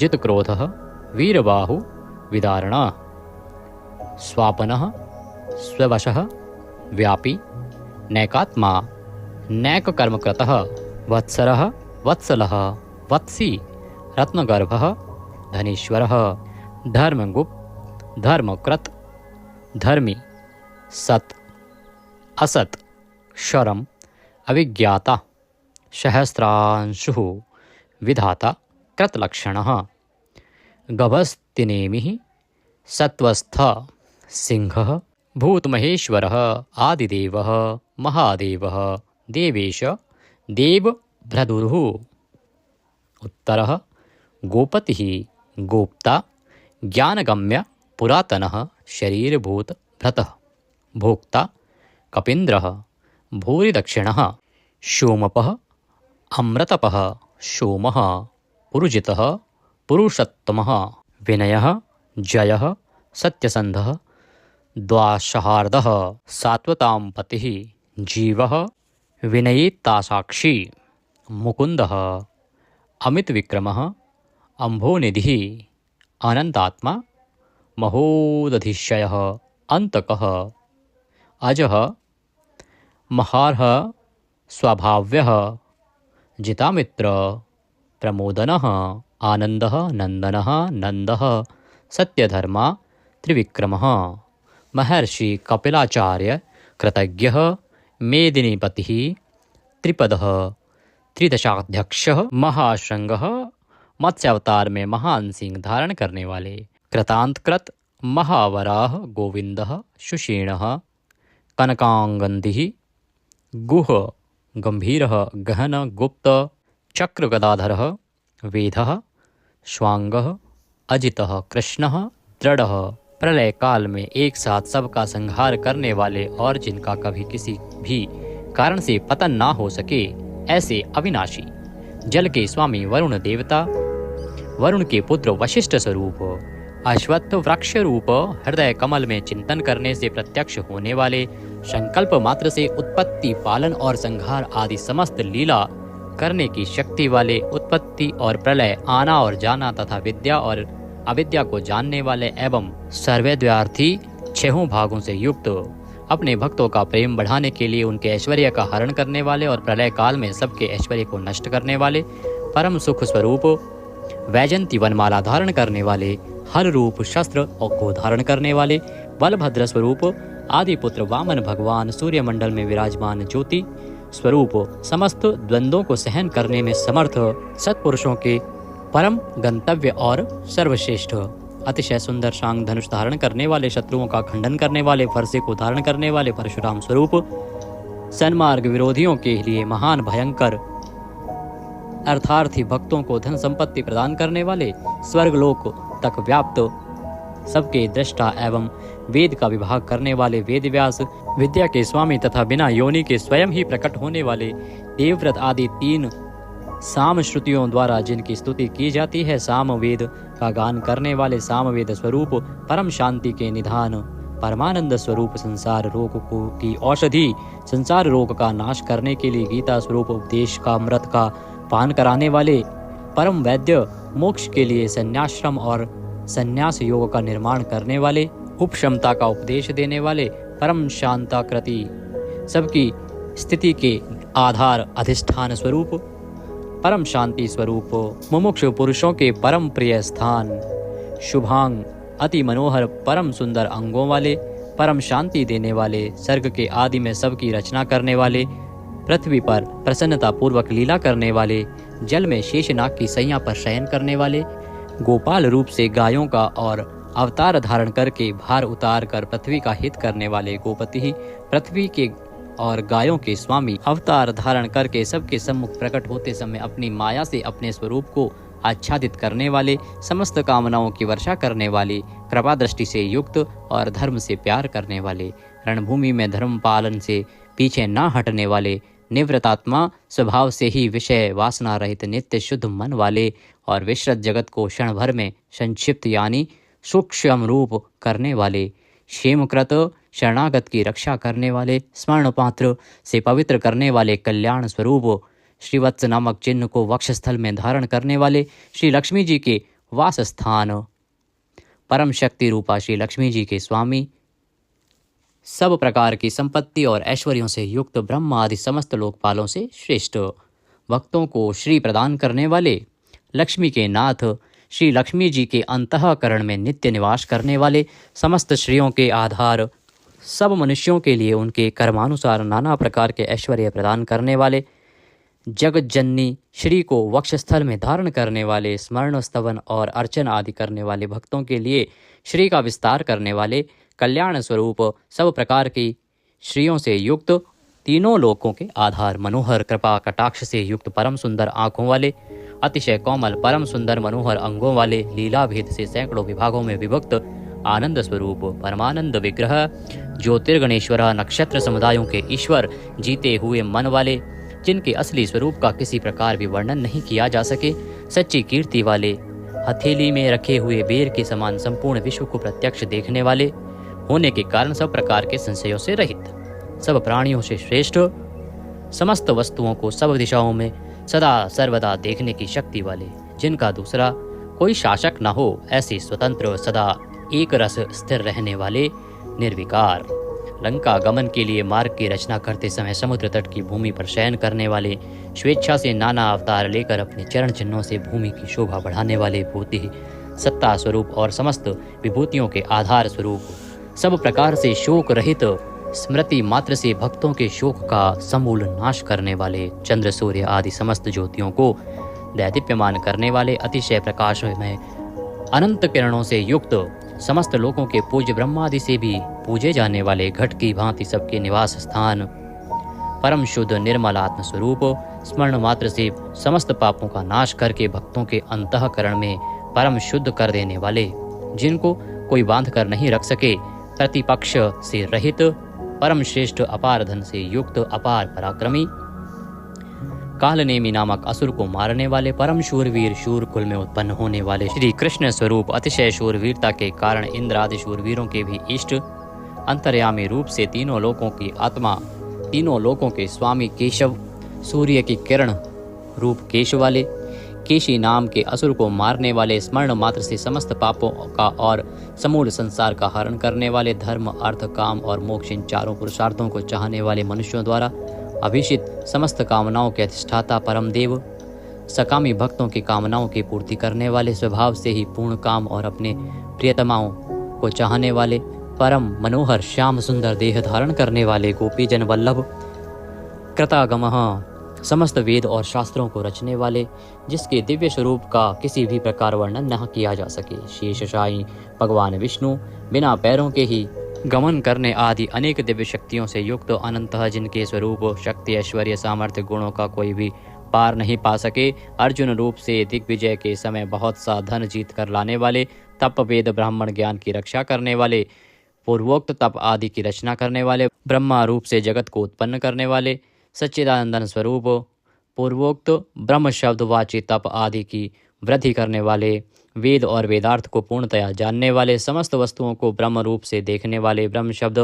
Speaker 2: जितक्रोधः वीरबाहु विदारणः। स्वापनः स्ववशः व्यापी नैकात्मा नैककर्मकृतः। वत्सरः वत्सलः वत्सी रत्नगर्भः धनीश्वरः। धर्मगुप्त धर्मकृत धर्मी सत् असत् क्षरम अविज्ञाता सहस्रांशुः विधाता कृतलक्षणः। गभस्तिनेमिः सत्वस्थ सिंहः भूतमहेश्वरः आदिदेवः महादेवः देवेश देवभ्रदुः। उत्तरः गोपतिः गोप्ता ज्ञानगम्य पुरातनः शरीरभूत भ्रतः। भोक्ता कपीन्द्रः भूरिदक्षिणः। सोमपः अमृतपः सोमः पुरुजितः पुरुषोत्तमः। विनयः जयः सत्यसन्धः द्वाशहार्दः सात्वतां पतिः। जीवः विनयितासाक्षी मुकुन्दः अमितविक्रमः अम्भोनिधिः। अनन्तात्मा महोदधिशयः अन्तकः। अजः महार्ह स्वभाव्यः जितामित्र प्रमोदनः। आनन्दः नन्दनः नन्दः सत्यधर्मा त्रिविक्रमः। महर्षि कपिलाचार्य कृतज्ञः मेदिनीपतिः त्रिपदः त्रिदशाध्यक्षः। महाशृंगः मत्स्यावतार में महान सिंह धारण करने वाले। कृतांतकृत महावराह गोविंदः सुषेणः कनकांगंधिः। गुह गंभीरः गहन गुप्त चक्र गदाधरः। वेदः स्वांगः अजितः कृष्णः दृढ़ः। प्रलय काल में एक साथ सबका संहार करने वाले और जिनका कभी किसी भी कारण से पतन ना हो सके ऐसे अविनाशी। जल के स्वामी वरुण देवता वरुण के पुत्र वशिष्ठ स्वरूप अश्वत्थ वृक्ष रूप हृदय कमल में चिंतन करने से प्रत्यक्ष होने वाले। संकल्प मात्र से उत्पत्ति पालन और संहार आदि समस्त लीला करने की शक्ति वाले। उत्पत्ति और प्रलय आना और जाना तथा विद्या और अविद्या को जानने वाले एवं सर्वैश्वर्यार्थी छहों भागों से युक्त। अपने भक्तों का प्रेम बढ़ाने के लिए उनके ऐश्वर्य का हरण करने वाले और प्रलय काल में सबके ऐश्वर्य को नष्ट करने वाले। परम सुख स्वरूप वैजंती वनमाला धारण करने वाले। हर रूप शस्त्र को धारण करने वाले। बलभद्र स्वरूप आदिपुत्र वामन भगवान सूर्यमंडल में विराजमान ज्योति स्वरूप समस्त द्वंद्वों को सहन करने में समर्थ सत्पुरुषों के परम गंतव्य और सर्वश्रेष्ठ। अतिशय सुंदर शांग धनुष धारण करने वाले। शत्रुओं का खंडन करने वाले। फरसे को धारण करने वाले परशुराम स्वरूप सन्मार्ग विरोधियों के लिए महान भयंकर। अर्थार्थी भक्तों को धन संपत्ति प्रदान करने वाले। स्वर्गलोक तक व्याप्त सबके दृष्टा एवं वेद का विभाग करने वाले। वेद व्यास विद्या के स्वामी तथा बिना योनि के स्वयं ही प्रकट होने वाले। देवव्रत आदि 3 साम श्रुतियों द्वारा जिनकी स्तुति की जाती है। सामवेद का गान करने वाले। सामवेद स्वरूप परम शांति के निधान। परमानंद स्वरूप संसार रोग को की औषधि। संसार रोग का नाश करने के लिए गीता स्वरूप उपदेश का अमृत का पान कराने वाले। परम वैद्य मोक्ष के लिए संन्याश्रम और संन्यास योग का निर्माण करने वाले। उपशमता का उपदेश देने वाले। परम शांताकृति सबकी स्थिति के आधार अधिष्ठान स्वरूप परम शांति स्वरूप मुमुक्षु पुरुषों के परम प्रिय स्थान। शुभांग अति मनोहर परम सुंदर अंगों वाले। परम शांति देने वाले। सर्ग के आदि में सबकी रचना करने वाले। पृथ्वी पर प्रसन्नता पूर्वक लीला करने वाले। जल में शेषनाग की सैया पर शयन करने वाले। गोपाल रूप से गायों का और अवतार धारण करके भार उतार कर पृथ्वी का हित करने वाले। गोपति पृथ्वी के और गायों के स्वामी। अवतार धारण करके सबके सम्मुख प्रकट होते समय अपनी माया से अपने स्वरूप को आच्छादित करने वाले। समस्त कामनाओं की वर्षा करने वाले। कृपा दृष्टि से युक्त और धर्म से प्यार करने वाले। रणभूमि में धर्म पालन से पीछे न हटने वाले। निवृत्तात्मा स्वभाव से ही विषय वासना रहित नित्य शुद्ध मन वाले और विश्रत जगत को क्षण भर में संक्षिप्त यानी सूक्ष्म रूप करने वाले, क्षेमकृत शरणागत की रक्षा करने वाले, स्मरण पात्र से पवित्र करने वाले, कल्याण स्वरूप श्रीवत्स नामक चिन्ह को वक्षस्थल में धारण करने वाले, श्री लक्ष्मी जी के वास स्थान परम शक्ति रूपा श्री लक्ष्मी जी के स्वामी, सब प्रकार की संपत्ति और ऐश्वर्यों से युक्त ब्रह्मा आदि समस्त लोकपालों से श्रेष्ठ, भक्तों को श्री प्रदान करने वाले, लक्ष्मी के नाथ श्री लक्ष्मी जी के अंतःकरण में नित्य निवास करने वाले, समस्त श्रेयों के आधार, सब मनुष्यों के लिए उनके कर्मानुसार नाना प्रकार के ऐश्वर्य प्रदान करने वाले, जगत जननी श्री को वक्षस्थल में धारण करने वाले, स्मरण स्तवन और अर्चन आदि करने वाले भक्तों के लिए श्री का विस्तार करने वाले, कल्याण स्वरूप सब प्रकार की श्रियों से युक्त, तीनों लोकों के आधार, मनोहर कृपा कटाक्ष से युक्त, परम सुंदर आँखों वाले, अतिशय कोमल परम सुंदर मनोहर अंगों वाले, लीला भेद से सैकड़ों विभागों में विभक्त आनंद स्वरूप परमानंद विग्रह, ज्योतिर्गणेश्वर नक्षत्र समुदायों के ईश्वर, जीते हुए मन वाले, जिनके असली स्वरूप का किसी प्रकार भी वर्णन नहीं किया जा सके, सच्ची कीर्ति वाले, हथेली में रखे हुए बेर के समान संपूर्ण विश्व को प्रत्यक्ष देखने वाले होने के कारण सब प्रकार के संशयों से रहित, सब प्राणियों से श्रेष्ठ, समस्त वस्तुओं को सब दिशाओं में सदा सर्वदा देखने की शक्ति वाले, जिनका दूसरा कोई शासक न हो, ऐसे स्वतंत्र सदा एक रस स्थिर रहने वाले, निर्विकार, लंका गमन के लिए मार्ग की रचना करते समय समुद्र तट की भूमि पर शयन करने वाले, स्वेच्छा से नाना अवतार लेकर अपने चरण चिन्हों से भूमि की शोभा बढ़ाने वाले, भूति सत्ता स्वरूप और समस्त विभूतियों के आधार स्वरूप, सब प्रकार से शोक रहित, स्मृति मात्र से भक्तों के शोक का समूल नाश करने वाले, चंद्र सूर्य आदि समस्त ज्योतियों को दैदीप्यमान करने वाले, अतिशय प्रकाश में अनंत किरणों से युक्त, समस्त लोगों के पूज्य ब्रह्मादि से भी पूजे जाने वाले, घट की भांति सबके निवास स्थान, परम शुद्ध निर्मल आत्म स्वरूप, स्मरण मात्र से समस्त पापों का नाश करके भक्तों के अंतःकरण में परम शुद्ध कर देने वाले, जिनको कोई बांध कर नहीं रख सके, प्रतिपक्ष से रहित, परम श्रेष्ठ अपार धन से युक्त, अपार पराक्रमी, कालनेमी नामक असुर को मारने वाले, परम शूरवीर, शूर कुल में उत्पन्न होने वाले श्री कृष्ण स्वरूप, अतिशय शूरवीरता के कारण इंद्र आदि शूरवीरों के भी इष्ट, अंतर्यामी रूप से तीनों लोकों की आत्मा, तीनों लोकों के स्वामी केशव, सूर्य की किरण रूप केश वाले, केशी नाम के असुर को मारने वाले, स्मरण मात्र से समस्त पापों का और समूल संसार का हरण करने वाले, धर्म अर्थ काम और मोक्ष इन चारों पुरुषार्थों को चाहने वाले मनुष्यों द्वारा अभिषित, समस्त कामनाओं के अधिष्ठाता परम देव, सकामी भक्तों की कामनाओं की पूर्ति करने वाले, स्वभाव से ही पूर्ण काम और अपने प्रियतमाओं को चाहने वाले, परम मनोहर श्याम सुंदर देह धारण करने वाले, गोपी जन वल्लभ, कृतागमः, समस्त वेद और शास्त्रों को रचने वाले, जिसके दिव्य स्वरूप का किसी भी प्रकार वर्णन न किया जा सके, शेषशायी भगवान विष्णु, बिना पैरों के ही गमन करने आदि अनेक दिव्य शक्तियों से युक्त, अनंतः जिनके स्वरूप शक्ति ऐश्वर्य सामर्थ्य गुणों का कोई भी पार नहीं पा सके, अर्जुन रूप से दिग्विजय के समय बहुत सा धन जीत कर लाने वाले, तप वेद ब्राह्मण ज्ञान की रक्षा करने वाले, पूर्वोक्त तप आदि की रचना करने वाले, ब्रह्मा रूप से जगत को उत्पन्न करने वाले, सच्चिदानंदन स्वरूप, पूर्वोक्त ब्रह्म शब्द वाची तप आदि की वृद्धि करने वाले, वेद और वेदार्थ को पूर्णतया जानने वाले, समस्त वस्तुओं को ब्रह्म रूप से देखने वाले, ब्रह्म शब्द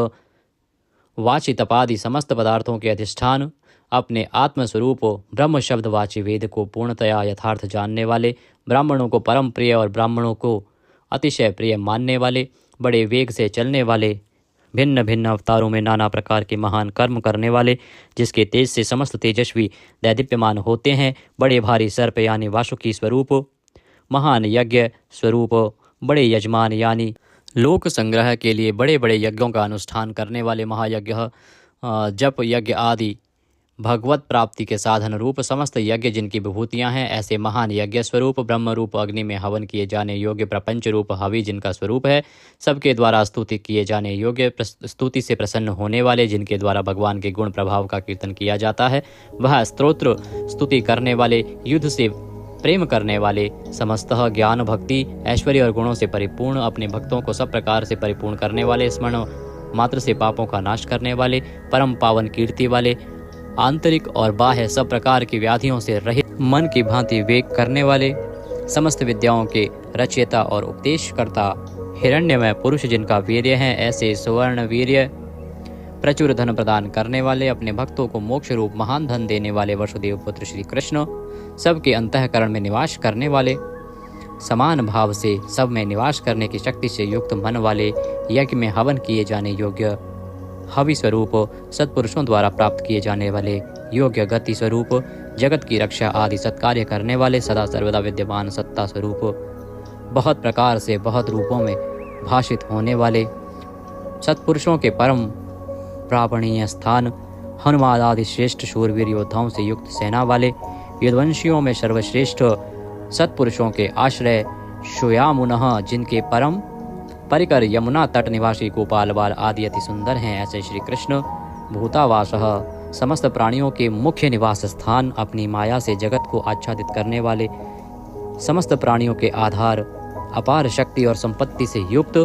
Speaker 2: वाची तपादि समस्त पदार्थों के अधिष्ठान, अपने आत्मस्वरूप ब्रह्म शब्द वाची वेद को पूर्णतया यथार्थ जानने वाले, ब्राह्मणों को परम प्रिय और ब्राह्मणों को अतिशय प्रिय मानने वाले, बड़े वेग से चलने वाले, भिन्न भिन्न अवतारों में नाना प्रकार के महान कर्म करने वाले, जिसके तेज से समस्त तेजस्वी दैदीप्यमान होते हैं, बड़े भारी सर्प यानी वासुकी स्वरूप, महान यज्ञ स्वरूप, बड़े यजमान यानी लोक संग्रह के लिए बड़े बड़े यज्ञों का अनुष्ठान करने वाले, महायज्ञ जप यज्ञ आदि भगवत प्राप्ति के साधन रूप समस्त यज्ञ जिनकी विभूतियां हैं, ऐसे महान यज्ञ स्वरूप, ब्रह्म रूप अग्नि में हवन किए जाने योग्य प्रपंच रूप हवि जिनका स्वरूप है, सबके द्वारा स्तुति किए जाने योग्य, स्तुति से प्रसन्न होने वाले, जिनके द्वारा भगवान के गुण प्रभाव का कीर्तन किया जाता है, वह स्तोत्र स्तुति करने वाले, युद्ध से प्रेम करने वाले, समस्तः ज्ञान भक्ति ऐश्वर्य और गुणों से परिपूर्ण, अपने भक्तों को सब प्रकार से परिपूर्ण करने वाले, स्मरण मात्र से पापों का नाश करने वाले, परम पावन कीर्ति वाले, आंतरिक और बाह्य सब प्रकार की व्याधियों से रहित, मन की भांति विवेक करने वाले, समस्त विद्याओं के रचयिता और उपदेशकर्ता, हिरण्यमय पुरुष जिनका वीर्य है, ऐसे सुवर्ण वीर्य, प्रचुर धन प्रदान करने वाले, अपने भक्तों को मोक्ष रूप महान धन देने वाले वसुदेव पुत्र श्री कृष्ण, सबके अंतःकरण में निवास करने वाले, समान भाव से सब में निवास करने की शक्ति से युक्त मन वाले, यज्ञ में हवन किए जाने योग्य हवि स्वरूप, सत्पुरुषों द्वारा प्राप्त किए जाने वाले योग्य गति स्वरूप, जगत की रक्षा आदि सत्कार्य करने वाले, सदा सर्वदा विद्यमान सत्ता स्वरूप, बहुत प्रकार से बहुत रूपों में भाषित होने वाले, सत्पुरुषों के परम प्रापणीय स्थान, हनुमान आदि श्रेष्ठ शूरवीर योद्धाओं से युक्त सेना वाले, यदुवंशियों में सर्वश्रेष्ठ सत्पुरुषों के आश्रय, श्योयामुनः जिनके परम परिकर यमुना तट निवासी गोपाल बाल आदि अति सुंदर हैं, ऐसे श्री कृष्ण भूतावासः समस्त प्राणियों के मुख्य निवास स्थान, अपनी माया से जगत को आच्छादित करने वाले, समस्त प्राणियों के आधार, अपार शक्ति और संपत्ति से युक्त,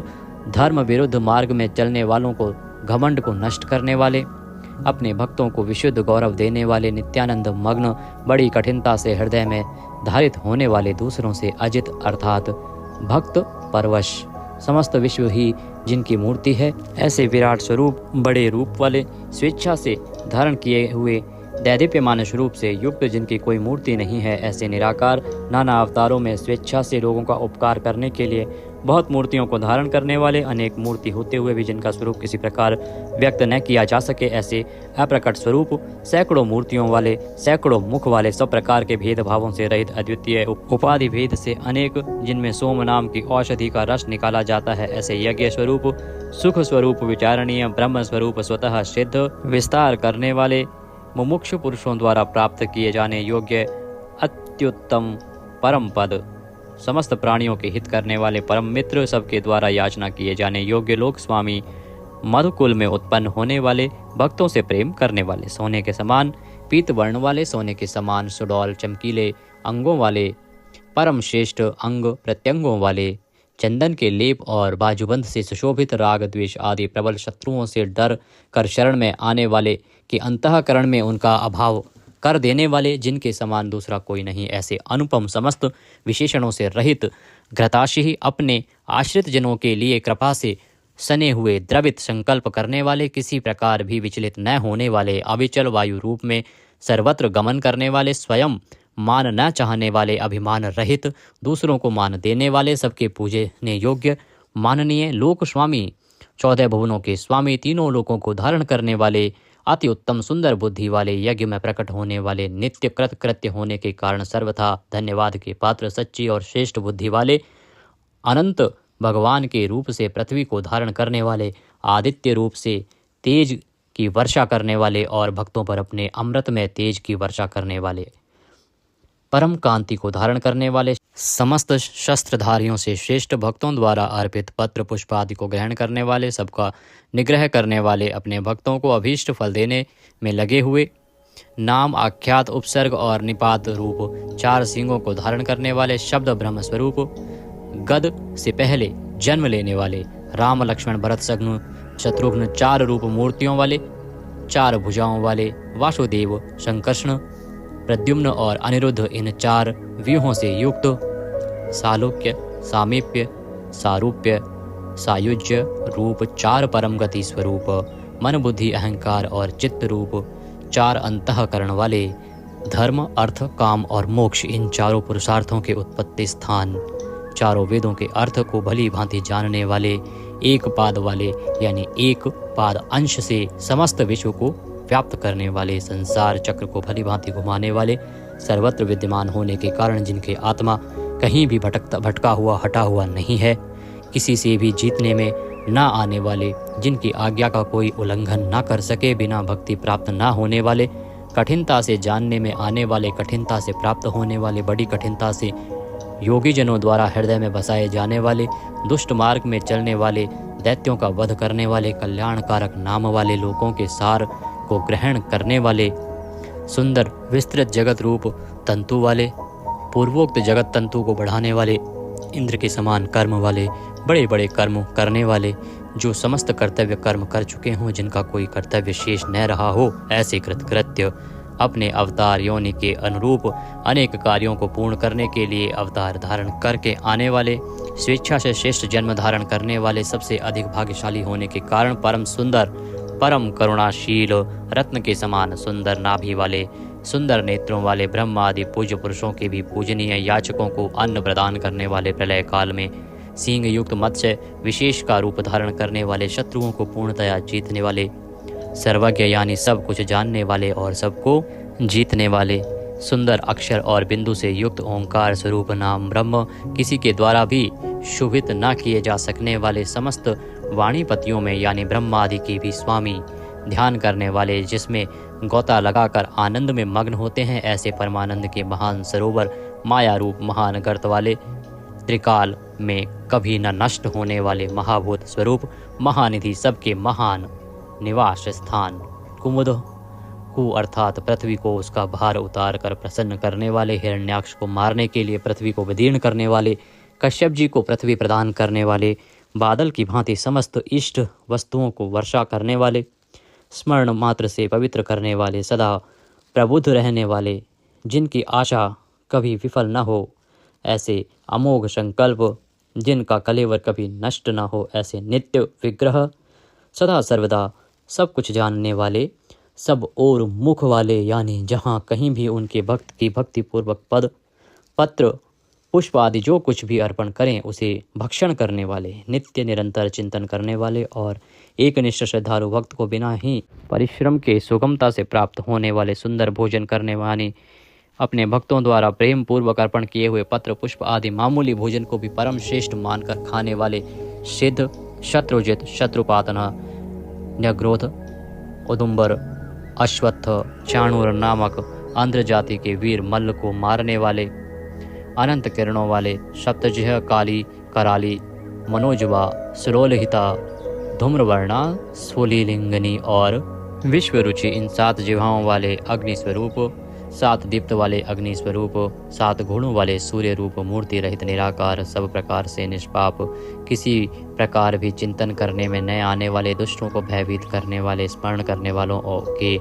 Speaker 2: धर्म विरुद्ध मार्ग में चलने वालों को घमंड को नष्ट करने वाले, अपने भक्तों को विशुद्ध गौरव देने वाले, नित्यानंद मग्न, बड़ी कठिनता से हृदय में धारित होने वाले, दूसरों से अजित अर्थात भक्त परवश, समस्त विश्व ही जिनकी मूर्ति है, ऐसे विराट स्वरूप, बड़े रूप वाले, स्वेच्छा से धारण किए हुए, दैदीप्यमान स्वरूप से युक्त, जिनकी कोई मूर्ति नहीं है, ऐसे निराकार, नाना अवतारों में स्वेच्छा से लोगों का उपकार करने के लिए बहुत मूर्तियों को धारण करने वाले, अनेक मूर्ति होते हुए भी जिनका स्वरूप किसी प्रकार व्यक्त न किया जा सके, ऐसे अप्रकट स्वरूप, सैकड़ों मूर्तियों वाले, सैकड़ों मुख वाले, सब प्रकार के भेदभावों से रहित, अद्वितीय उपाधि भेद से अनेक, जिनमें सोम नाम की औषधि का रस निकाला जाता है, ऐसे यज्ञ स्वरूप, सुख स्वरूप, विचारणीय ब्रह्म स्वरूप, स्वतः सिद्ध, विस्तार करने वाले, मुमुक्षु पुरुषों द्वारा प्राप्त किए जाने योग्य अत्युत्तम परम पद, समस्त प्राणियों के हित करने वाले परम मित्र, सबके द्वारा याचना किए जाने योग्य लोक स्वामी, मधुकुल में उत्पन्न होने वाले, भक्तों से प्रेम करने वाले, सोने के समान पीत वर्ण वाले, सोने के समान सुडौल चमकीले अंगों वाले, परम श्रेष्ठ अंग प्रत्यंगों वाले, चंदन के लेप और बाजूबंद से सुशोभित, राग द्वेष आदि प्रबल शत्रुओं से डर कर शरण में आने वाले, कि अंतःकरण में उनका अभाव कर देने वाले, जिनके समान दूसरा कोई नहीं, ऐसे अनुपम समस्त विशेषणों से रहित, घृताशी अपने आश्रित जनों के लिए कृपा से सने हुए, द्रवित संकल्प करने वाले, किसी प्रकार भी विचलित न होने वाले, अविचल वायु रूप में सर्वत्र गमन करने वाले, स्वयं मान न चाहने वाले, अभिमान रहित, दूसरों को मान देने वाले, सबके पूजने योग्य माननीय लोक स्वामी, 14 भुवनों के स्वामी, तीनों लोकों को धारण करने वाले, अति उत्तम सुंदर बुद्धि वाले, यज्ञ में प्रकट होने वाले, नित्य कृत कृत्य होने के कारण सर्वथा धन्यवाद के पात्र, सच्ची और श्रेष्ठ बुद्धि वाले, अनंत भगवान के रूप से पृथ्वी को धारण करने वाले, आदित्य रूप से तेज की वर्षा करने वाले और भक्तों पर अपने अमृत में तेज की वर्षा करने वाले, परम कांति को धारण करने वाले, समस्त शस्त्रधारियों से श्रेष्ठ, भक्तों द्वारा अर्पित पत्र पुष्प आदि को ग्रहण करने वाले, सबका निग्रह करने वाले, अपने भक्तों को अभीष्ट फल देने में लगे हुए, नाम आख्यात उपसर्ग और निपात रूप 4 सिंगों को धारण करने वाले, शब्द ब्रह्म स्वरूप, गद से पहले जन्म लेने वाले, राम लक्ष्मण भरत शत्रुघ्न 4 रूप मूर्तियों वाले, 4 भुजाओं वाले, वासुदेव संकर्षण प्रद्युम्न और अनिरुद्ध, इन 4 व्यूहों से युक्त, सालोक्य सामीप्य सारूप्य सायुज्य रूप 4 परम गति स्वरूप, मन बुद्धि अहंकार और चित्त रूप 4 अंतःकरण वाले, धर्म अर्थ काम और मोक्ष, इन 4 पुरुषार्थों के उत्पत्ति स्थान, 4 वेदों के अर्थ को भली भांति जानने वाले, एक पाद वाले यानी एक पाद अंश से समस्त विश्व को व्याप्त करने वाले, संसार चक्र को भली भांति घुमाने वाले, सर्वत्र विद्यमान होने के कारण जिनके आत्मा कहीं भी भटका हुआ हटा हुआ नहीं है, किसी से भी जीतने में ना आने वाले, जिनकी आज्ञा का कोई उल्लंघन ना कर सके, बिना भक्ति प्राप्त ना होने वाले, कठिनता से जानने में आने वाले, कठिनता से प्राप्त होने वाले, बड़ी कठिनता से योगी जनों द्वारा हृदय में बसाए जाने वाले, दुष्ट मार्ग में चलने वाले, दैत्यों का वध करने वाले, कल्याणकारक नाम वाले, लोगों के सार को ग्रहण करने वाले, सुंदर विस्तृत जगत रूप तंतु वाले, पूर्वोक्त जगत तंतु को बढ़ाने वाले, इंद्र के समान कर्म वाले, बड़े बड़े कर्म करने वाले, जो समस्त कर्तव्य कर्म कर चुके हों, जिनका कोई कर्तव्य शेष न रहा हो, ऐसे कृतकृत्य अपने अवतार योनि के अनुरूप अनेक कार्यों को पूर्ण करने के लिए अवतार धारण करके आने वाले, स्वेच्छा से श्रेष्ठ जन्म धारण करने वाले, सबसे अधिक भाग्यशाली होने के कारण परम सुंदर, परम करुणाशील, रत्न के समान सुंदर नाभि वाले, सुंदर नेत्रों वाले ब्रह्मा आदि पूज्य पुरुषों के भी पूजनीय याचकों को अन्न प्रदान करने वाले, प्रलय काल में सींग युक्त मत्स्य विशेष का रूप धारण करने वाले, शत्रुओं को पूर्णतया जीतने वाले, सर्वज्ञ यानी सब कुछ जानने वाले और सबको जीतने वाले, सुंदर अक्षर और बिंदु से युक्त ओंकार स्वरूप नाम ब्रह्म, किसी के द्वारा भी शुभित न किए जा सकने वाले, समस्त वाणीपतियों में यानी ब्रह्मा आदि के भी स्वामी, ध्यान करने वाले, जिसमें गोता लगाकर आनंद में मग्न होते हैं, ऐसे परमानंद के महान सरोवर, माया रूप महान गर्त वाले, त्रिकाल में कभी न नष्ट होने वाले महाभूत स्वरूप, महानिधि, सबके महान निवास स्थान, कुमुद कु अर्थात पृथ्वी को उसका भार उतार कर प्रसन्न करने वाले, हिरण्याक्ष को मारने के लिए पृथ्वी को विदीर्ण करने वाले, कश्यप जी को पृथ्वी प्रदान करने वाले, बादल की भांति समस्त इष्ट वस्तुओं को वर्षा करने वाले, स्मरण मात्र से पवित्र करने वाले, सदा प्रबुद्ध रहने वाले, जिनकी आशा कभी विफल न हो, ऐसे अमोघ संकल्प, जिनका कलेवर कभी नष्ट न हो, ऐसे नित्य विग्रह, सदा सर्वदा सब कुछ जानने वाले, सब और मुख वाले, यानी जहाँ कहीं भी उनके भक्त की भक्ति पूर्वक पद, पत्र, पुष्प आदि जो कुछ भी अर्पण करें उसे भक्षण करने वाले, नित्य निरंतर चिंतन करने वाले और एकनिष्ठ श्रद्धालु भक्त को बिना ही परिश्रम के सुगमता से प्राप्त होने वाले, सुंदर भोजन करने वाले, अपने भक्तों द्वारा प्रेम पूर्वक अर्पण किए हुए पत्र पुष्प आदि मामूली भोजन को भी परम श्रेष्ठ मानकर खाने वाले, सिद्ध, शत्रुजित, शत्रुपातन, न्यग्रोध, उदुम्बर, अश्वत्थ, चाणूर नामक आंध्र जाति के वीर मल्ल को मारने वाले, अनंत किरणों वाले, सप्तजिह, काली, कराली, मनोजवा, सुरोलहिता, धूम्रवर्णा, स्फुलिंगनी और विश्वरुचि, इन 7 जिह्वाओं वाले अग्नि स्वरूप, 7 दीप्त वाले अग्नि स्वरूप, 7 गुणों वाले सूर्य रूप, मूर्ति रहित निराकार, सब प्रकार से निष्पाप, किसी प्रकार भी चिंतन करने में न आने वाले, दुष्टों को भयभीत करने वाले, स्मरण करने वालों के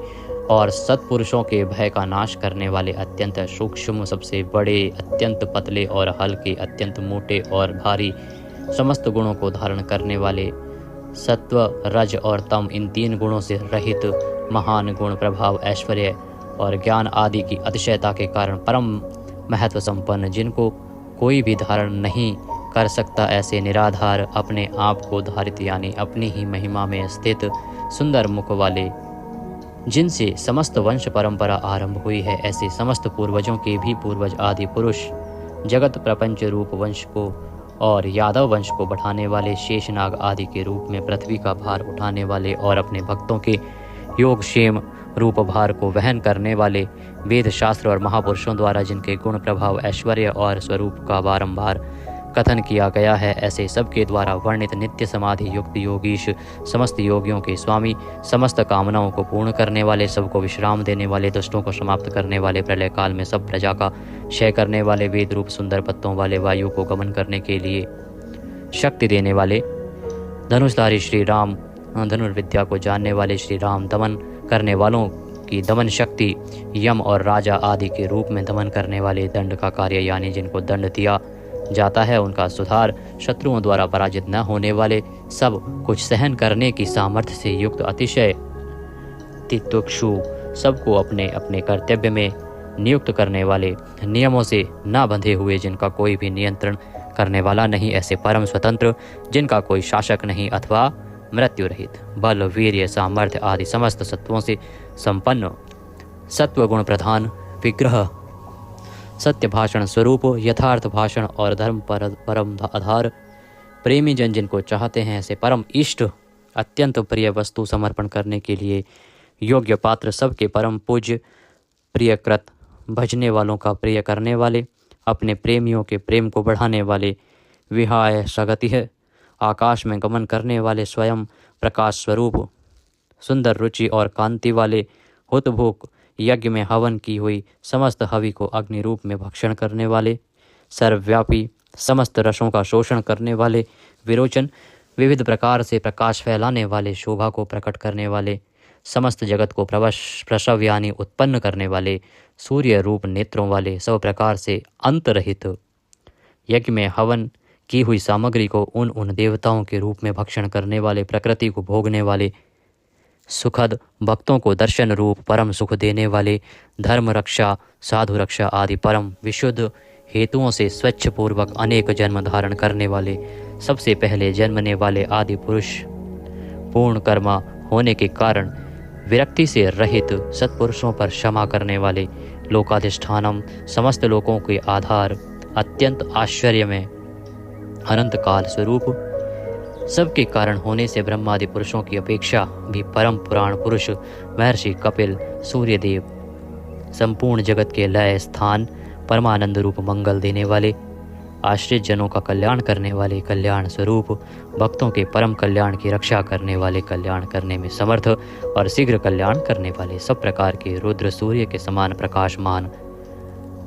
Speaker 2: और सत्पुरुषों के भय का नाश करने वाले, अत्यंत सूक्ष्म, सबसे बड़े, अत्यंत पतले और हल्के, अत्यंत मोटे और भारी, समस्त गुणों को धारण करने वाले, सत्व, रज और तम, इन 3 गुणों से रहित, महान गुण, प्रभाव, ऐश्वर्य और ज्ञान आदि की अतिशयता के कारण परम महत्व संपन्न, जिनको कोई भी धारण नहीं कर सकता, ऐसे निराधार, अपने आप को धारित यानी अपनी ही महिमा में स्थित, सुंदर मुख वाले, जिनसे समस्त वंश परंपरा आरंभ हुई है, ऐसे समस्त पूर्वजों के भी पूर्वज आदि पुरुष, जगत प्रपंच रूप वंश को और यादव वंश को बढ़ाने वाले, शेषनाग आदि के रूप में पृथ्वी का भार उठाने वाले और अपने भक्तों के योगक्षेम रूप भार को वहन करने वाले, वेद शास्त्र और महापुरुषों द्वारा जिनके गुण, प्रभाव, ऐश्वर्य और स्वरूप का बारंबार कथन किया गया है, ऐसे सबके द्वारा वर्णित नित्य समाधि युक्त योगीश, समस्त योगियों के स्वामी, समस्त कामनाओं को पूर्ण करने वाले, सबको विश्राम देने वाले, दुष्टों को समाप्त करने वाले, प्रलय काल में सब प्रजा का क्षय करने वाले, वेद रूप सुंदर पत्तों वाले, वायु को गमन करने के लिए शक्ति देने वाले, धनुषधारी श्री राम, धनुर्विद्या को जानने वाले श्री राम, दमन करने वालों की दमन शक्ति, यम और राजा आदि के रूप में दमन करने वाले, दंड का कार्य यानी जिनको दंड दिया जाता है उनका सुधार, शत्रुओं द्वारा पराजित न होने वाले, सब कुछ सहन करने की सामर्थ्य से युक्त, अतिशय तितिक्षु, सबको अपने अपने कर्तव्य में नियुक्त करने वाले, नियमों से न बंधे हुए, जिनका कोई भी नियंत्रण करने वाला नहीं, ऐसे परम स्वतंत्र, जिनका कोई शासक नहीं अथवा मृत्यु रहित, बल, वीर्य, सामर्थ्य आदि समस्त सत्वों से संपन्न, सत्व गुण प्रधान, विग्रह, सत्य भाषण स्वरूप, यथार्थ भाषण और धर्म परम आधार, प्रेमी जन जिनको चाहते हैं, ऐसे परम इष्ट, अत्यंत प्रिय वस्तु समर्पण करने के लिए योग्य पात्र, सबके परम पूज्य, प्रियकृत, भजने वालों का प्रिय करने वाले, अपने प्रेमियों के प्रेम को बढ़ाने वाले, विहाय सगति है, आकाश में गमन करने वाले, स्वयं प्रकाश स्वरूप, सुंदर रुचि और कांति वाले, हुतभुक, यज्ञ में हवन की हुई समस्त हवि को अग्नि रूप में भक्षण करने वाले, सर्वव्यापी, समस्त रसों का शोषण करने वाले, विरोचन, विविध प्रकार से प्रकाश फैलाने वाले, शोभा को प्रकट करने वाले, समस्त जगत को प्रसव यानी उत्पन्न करने वाले, सूर्य रूप नेत्रों वाले, सब प्रकार से अंत रहित, यज्ञ में हवन की हुई सामग्री को उन देवताओं के रूप में भक्षण करने वाले, प्रकृति को भोगने वाले, सुखद भक्तों को दर्शन रूप परम सुख देने वाले, धर्म रक्षा, साधु रक्षा आदि परम विशुद्ध हेतुओं से स्वच्छ पूर्वक अनेक जन्म धारण करने वाले, सबसे पहले जन्मने वाले आदि पुरुष, पूर्ण कर्मा होने के कारण विरक्ति से रहित सत्पुरुषों पर क्षमा करने वाले, लोकाधिष्ठानम समस्त लोकों के आधार, अत्यंत आश्चर्य में अनंत काल स्वरूप, सबके कारण होने से ब्रह्मादि पुरुषों की अपेक्षा भी परम पुराण पुरुष महर्षि कपिल, सूर्यदेव, संपूर्ण जगत के लय स्थान, परमानंद रूप मंगल देने वाले, आश्रित जनों का कल्याण करने वाले, कल्याण स्वरूप, भक्तों के परम कल्याण की रक्षा करने वाले, कल्याण करने में समर्थ और शीघ्र कल्याण करने वाले, सब प्रकार के रुद्र सूर्य के समान प्रकाशमान,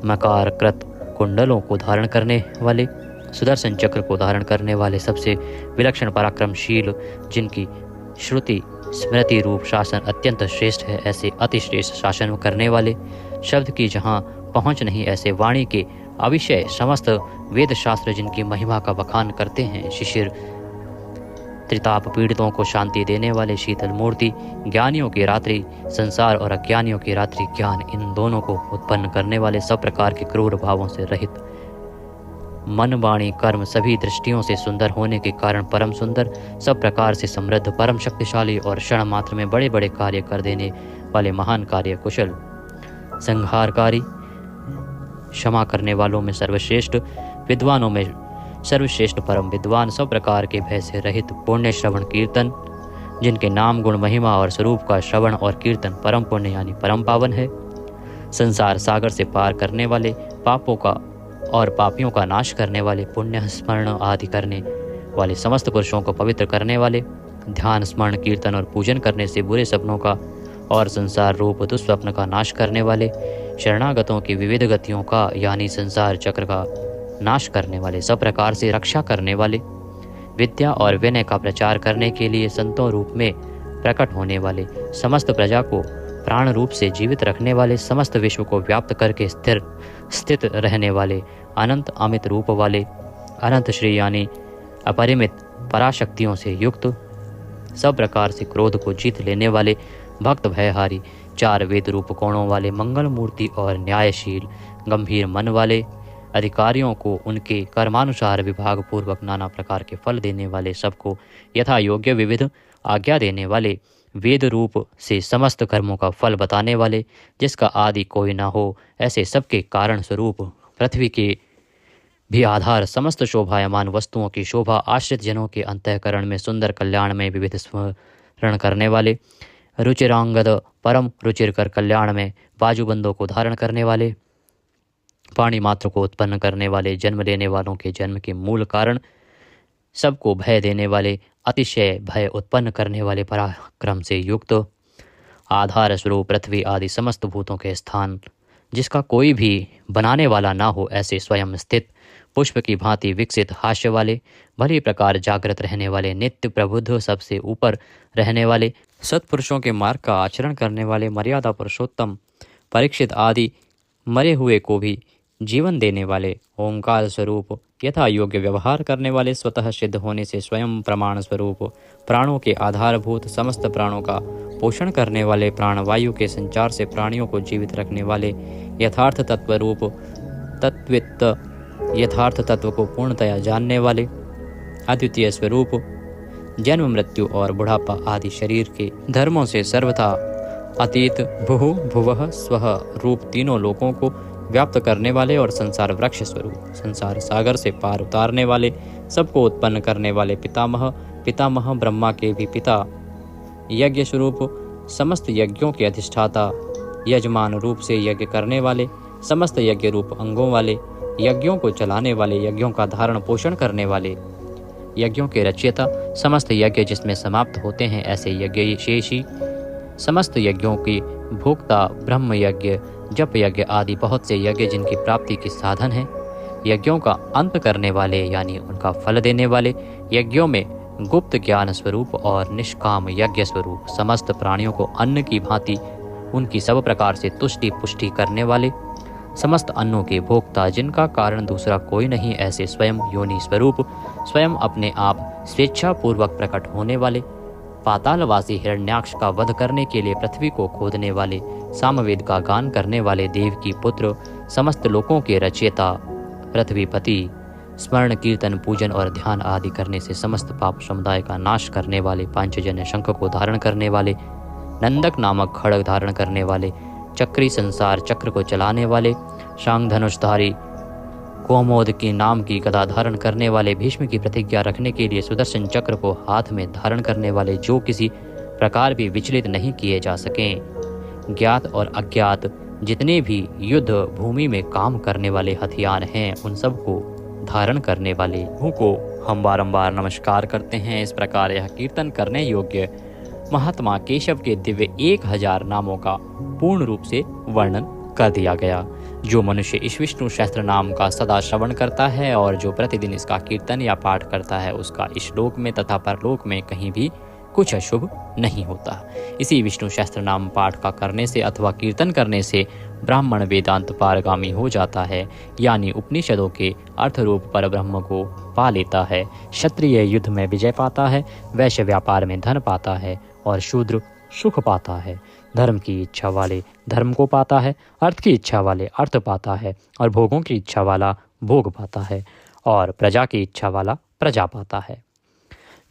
Speaker 2: मकार कृत कुंडलों को धारण करने वाले, सुदर्शन चक्र को धारण करने वाले, सबसे विलक्षण पराक्रमशील, जिनकी श्रुति स्मृति रूप शासन अत्यंत श्रेष्ठ है, ऐसे अति श्रेष्ठ शासन करने वाले, शब्द की जहाँ पहुँच नहीं ऐसे वाणी के अविषय समस्त वेद शास्त्र जिनकी महिमा का बखान करते हैं, शिशिर त्रिताप पीड़ितों को शांति देने वाले, शीतल मूर्ति, ज्ञानियों की रात्रि संसार और अज्ञानियों की रात्रि ज्ञान, इन दोनों को उत्पन्न करने वाले, सब प्रकार के क्रूर भावों से रहित, मन वाणी कर्म सभी दृष्टियों से सुंदर होने के कारण परम सुंदर, सब प्रकार से समृद्ध, परम शक्तिशाली और क्षण मात्र में बड़े बड़े कार्य कर देने वाले, महान कार्य कुशल, संहारकारी, क्षमा करने वालों में सर्वश्रेष्ठ, विद्वानों में सर्वश्रेष्ठ परम विद्वान, सब प्रकार के भय से रहित, पुण्य श्रवण कीर्तन, जिनके नाम गुण महिमा और स्वरूप का श्रवण और कीर्तन परम पुण्य यानी परम पावन है, संसार सागर से पार करने वाले, पापों का और पापियों का नाश करने वाले, पुण्य स्मरण आदि करने वाले, समस्त पुरुषों को पवित्र करने वाले, ध्यान स्मरण कीर्तन और पूजन करने से बुरे सपनों का और संसार रूप दुस्वप्न का नाश करने वाले, शरणागतों की विविध गतियों का यानी संसार चक्र का नाश करने वाले, सब प्रकार से रक्षा करने वाले, विद्या और विनय का प्रचार करने के लिए संतों रूप में प्रकट होने वाले, समस्त प्रजा को प्राण रूप से जीवित रखने वाले, समस्त विश्व को व्याप्त करके स्थित रहने वाले, अनंत अमित रूप वाले, अनंत श्री यानी अपरिमित पराशक्तियों से युक्त, सब प्रकार से क्रोध को जीत लेने वाले, भक्त भयहारी, चार वेद रूप कोणों वाले, मंगल मूर्ति और न्यायशील गंभीर मन वाले, अधिकारियों को उनके कर्मानुसार विभाग पूर्वक नाना प्रकार के फल देने वाले, सबको यथा योग्य विविध आज्ञा देने वाले, वेद रूप से समस्त कर्मों का फल बताने वाले, जिसका आदि कोई ना हो, ऐसे सबके कारण स्वरूप, पृथ्वी के भी आधार, समस्त शोभायमान वस्तुओं की शोभा, आश्रित जनों के अंतःकरण में सुंदर कल्याण में विविध स्मरण करने वाले, रुचिरांगद परम रुचिरकर कल्याण में बाजूबंदों को धारण करने वाले, पाणी मात्र को उत्पन्न करने वाले, जन्म लेने वालों के जन्म के मूल कारण, सबको भय देने वाले, अतिशय भय उत्पन्न करने वाले, पराक्रम से युक्त, आधार स्वरूप पृथ्वी आदि समस्त भूतों के स्थान, जिसका कोई भी बनाने वाला ना हो, ऐसे स्वयं स्थित, पुष्प की भांति विकसित, हास्य वाले, भली प्रकार जागृत रहने वाले, नित्य प्रबुद्ध, सबसे ऊपर रहने वाले, सत्पुरुषों के मार्ग का आचरण करने वाले, मर्यादा पुरुषोत्तम परीक्षित आदि मरे हुए को भी जीवन देने वाले, ओंकार स्वरूप, यथा योग्य व्यवहार करने वाले, स्वतः सिद्ध होने से स्वयं प्रमाण स्वरूप, प्राणों के आधारभूत, समस्त प्राणों का पोषण करने वाले, प्राणवायु के संचार से प्राणियों को जीवित रखने वाले, यथार्थ तत्व रूप, तत्वित यथार्थ तत्व को पूर्णतया जानने वाले, अद्वितीय स्वरूप, जन्म मृत्यु और बुढ़ापा आदि शरीर के धर्मों से सर्वथा अतीत, भुः भुवः स्वः रूप तीनों लोकों को व्याप्त करने वाले और संसार वृक्ष स्वरूप, संसार सागर से पार उतारने वाले, सबको उत्पन्न करने वाले, पितामह पितामह ब्रह्मा के भी पिता, यज्ञ स्वरूप, समस्त यज्ञों के अधिष्ठाता, यजमान रूप से यज्ञ करने वाले, समस्त यज्ञ रूप अंगों वाले, यज्ञों को चलाने वाले, यज्ञों का धारण पोषण करने वाले, यज्ञों के रचयिता, समस्त यज्ञ जिसमें समाप्त होते हैं ऐसे यज्ञ शेषी, समस्त यज्ञों की भोक्ता, ब्रह्म यज्ञ, जप यज्ञ आदि बहुत से यज्ञ जिनकी प्राप्ति के साधन हैं, यज्ञों का अंत करने वाले यानी उनका फल देने वाले, यज्ञों में गुप्त ज्ञान स्वरूप और निष्काम यज्ञ स्वरूप, समस्त प्राणियों को अन्न की भांति उनकी सब प्रकार से तुष्टि पुष्टि करने वाले, समस्त अन्नों के भोक्ता, जिनका कारण दूसरा कोई नहीं, ऐसे स्वयं योनि स्वरूप, स्वयं अपने आप स्वेच्छा पूर्वक प्रकट होने वाले, पातालवासी हिरण्याक्ष का वध करने के लिए पृथ्वी को खोदने वाले, सामवेद का गान करने वाले, देव की पुत्र, समस्त लोकों के रचयिता, पृथ्वीपति, स्मरण कीर्तन पूजन और ध्यान आदि करने से समस्त पाप समुदाय का नाश करने वाले, पांचजन्य शंख को धारण करने वाले, नंदक नामक खड्ग धारण करने वाले, चक्री संसार चक्र को चलाने वाले, शांग धनुषधारी, कोमोद के नाम की गदा धारण करने वाले, भीष्म की प्रतिज्ञा रखने के लिए सुदर्शन चक्र को हाथ में धारण करने वाले, जो किसी प्रकार भी विचलित नहीं किए जा सकें, ज्ञात और अज्ञात जितने भी युद्ध भूमि में काम करने वाले हथियार हैं, उन सब को धारण करने वाले को हम बारंबार नमस्कार करते हैं। इस प्रकार यह कीर्तन करने योग्य महात्मा केशव के दिव्य 1000 नामों का पूर्ण रूप से वर्णन कर दिया गया। जो मनुष्य इस विष्णु सहस्त्र नाम का सदा श्रवण करता है और जो प्रतिदिन इसका कीर्तन या पाठ करता है, उसका इस लोक में तथा परलोक में कहीं भी कुछ अशुभ नहीं होता। इसी विष्णु सहस्त्र नाम पाठ का करने से अथवा कीर्तन करने से ब्राह्मण वेदांत पारगामी हो जाता है, यानी उपनिषदों के अर्थ रूप पर ब्रह्म को पा लेता है। क्षत्रिय युद्ध में विजय पाता है, वैश्य व्यापार में धन पाता है और शूद्र सुख पाता है। धर्म की इच्छा वाले धर्म को पाता है, अर्थ की इच्छा वाले अर्थ पाता है और भोगों की इच्छा वाला भोग पाता है और प्रजा की इच्छा वाला प्रजा पाता है।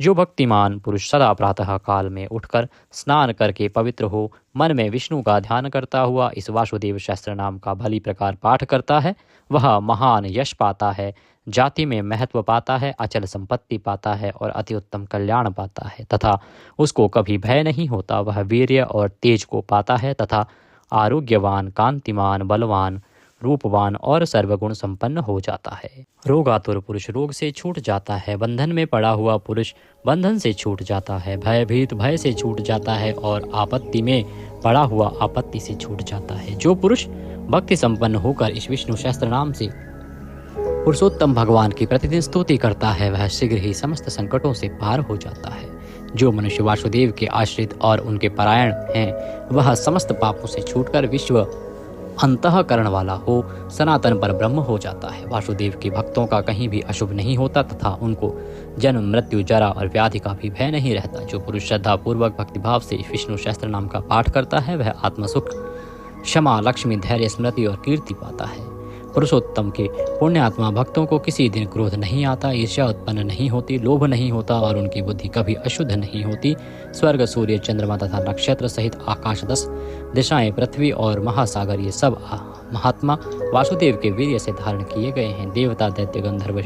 Speaker 2: जो भक्तिमान पुरुष सदा प्रातः काल में उठकर स्नान करके पवित्र हो मन में विष्णु का ध्यान करता हुआ इस वासुदेव सहस्त्र नाम का भली प्रकार पाठ करता है, वह महान यश पाता है, जाति में महत्व पाता है, अचल संपत्ति पाता है और अति उत्तम कल्याण पाता है तथा उसको कभी भय नहीं होता। वह वीर्य और तेज को पाता है तथा आरोग्यवान, कांतिमान, बलवान, रूपवान और सर्वगुण संपन्न हो जाता है। रोगातुर पुरुष रोग से छूट जाता है, बंधन में पड़ा हुआ पुरुष बंधन से छूट जाता है, भयभीत भय से छूट जाता है और आपत्ति में पड़ा हुआ आपत्ति से छूट जाता है। जो पुरुष भक्ति संपन्न होकर इस विष्णु सहस्त्र नाम से पुरुषोत्तम भगवान की प्रतिदिन स्तुति करता है, वह शीघ्र ही समस्त संकटों से पार हो जाता है। जो मनुष्य वासुदेव के आश्रित और उनके परायण हैं, वह समस्त पापों से छूटकर विश्व अंतःकरण वाला हो सनातन पर ब्रह्म हो जाता है। वासुदेव के भक्तों का कहीं भी अशुभ नहीं होता तथा उनको जन्म, मृत्यु, जरा और व्याधि का भी भय नहीं रहता। जो पुरुष श्रद्धा पूर्वक भक्तिभाव से विष्णु सहस्त्र नाम का पाठ करता है, वह आत्मसुख, क्षमा, लक्ष्मी, धैर्य, स्मृति और कीर्ति पाता है। पुरुषोत्तम के पुण्यात्मा भक्तों को किसी दिन क्रोध नहीं आता, ईर्ष्या उत्पन्न नहीं होती, लोभ नहीं होता और उनकी बुद्धि कभी अशुद्ध नहीं होती। स्वर्ग, सूर्य, चंद्रमा तथा नक्षत्र सहित आकाश, 10 दिशाएं, पृथ्वी और महासागर, ये सब महात्मा वासुदेव के वीर्य से धारण किए गए हैं। देवता, दैत्य, गंधर्व,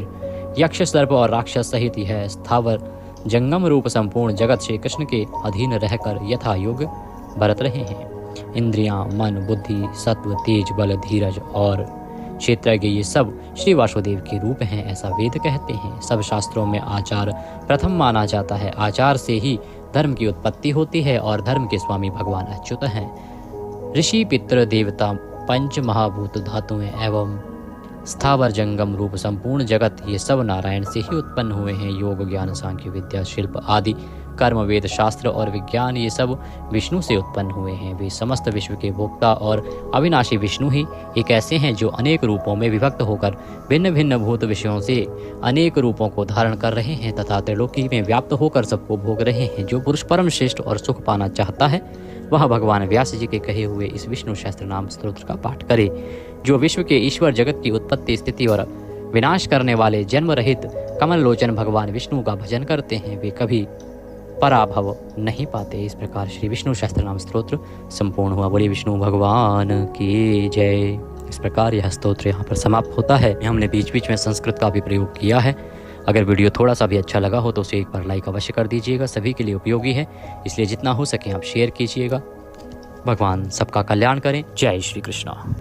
Speaker 2: यक्ष, सर्प और राक्षस सहित यह स्थावर जंगम रूप संपूर्ण जगत श्री कृष्ण के अधीन रहकर यथा योग बरत रहे हैं। इंद्रियां, मन, बुद्धि, सत्व, तेज, बल, धीरज और क्षेत्रज्ञ, ये सब श्री वासुदेव के रूप हैं, ऐसा वेद कहते हैं। सब शास्त्रों में आचार प्रथम माना जाता है। आचार से ही धर्म की उत्पत्ति होती है और धर्म के स्वामी भगवान अच्युत हैं। ऋषि, पितृ, देवता, पंच महाभूत, धातुएं एवं स्थावर जंगम रूप संपूर्ण जगत, ये सब नारायण से ही उत्पन्न हुए हैं। योग, ज्ञान, सांख्य, विद्या, शिल्प आदि कर्म, वेद, शास्त्र और विज्ञान, ये सब विष्णु से उत्पन्न हुए हैं। वे समस्त विश्व के भोक्ता और अविनाशी विष्णु ही एक ऐसे हैं जो अनेक रूपों में विभक्त होकर भिन्न भिन्न भूत विषयों से अनेक रूपों को धारण कर रहे हैं तथा त्रिलोकी में व्याप्त होकर सबको भोग रहे हैं। जो पुरुष परम श्रेष्ठ और सुख पाना चाहता है, वह भगवान व्यास जी के कहे हुए इस विष्णु सहस्त्र नाम स्तोत्र का पाठ करे। जो विश्व के ईश्वर, जगत की उत्पत्ति, स्थिति और विनाश करने वाले जन्म रहित कमल लोचन भगवान विष्णु का भजन करते हैं, वे कभी पराभव नहीं पाते। इस प्रकार श्री विष्णु सहस्त्र नाम स्तोत्र संपूर्ण हुआ। बोले विष्णु भगवान की जय। इस प्रकार यह स्तोत्र यहाँ पर समाप्त होता है। हमने बीच बीच में संस्कृत का भी प्रयोग किया है। अगर वीडियो थोड़ा सा भी अच्छा लगा हो तो उसे एक बार लाइक अवश्य कर दीजिएगा। सभी के लिए उपयोगी है, इसलिए जितना हो सके आप शेयर कीजिएगा। भगवान सबका कल्याण करें। जय श्री कृष्ण।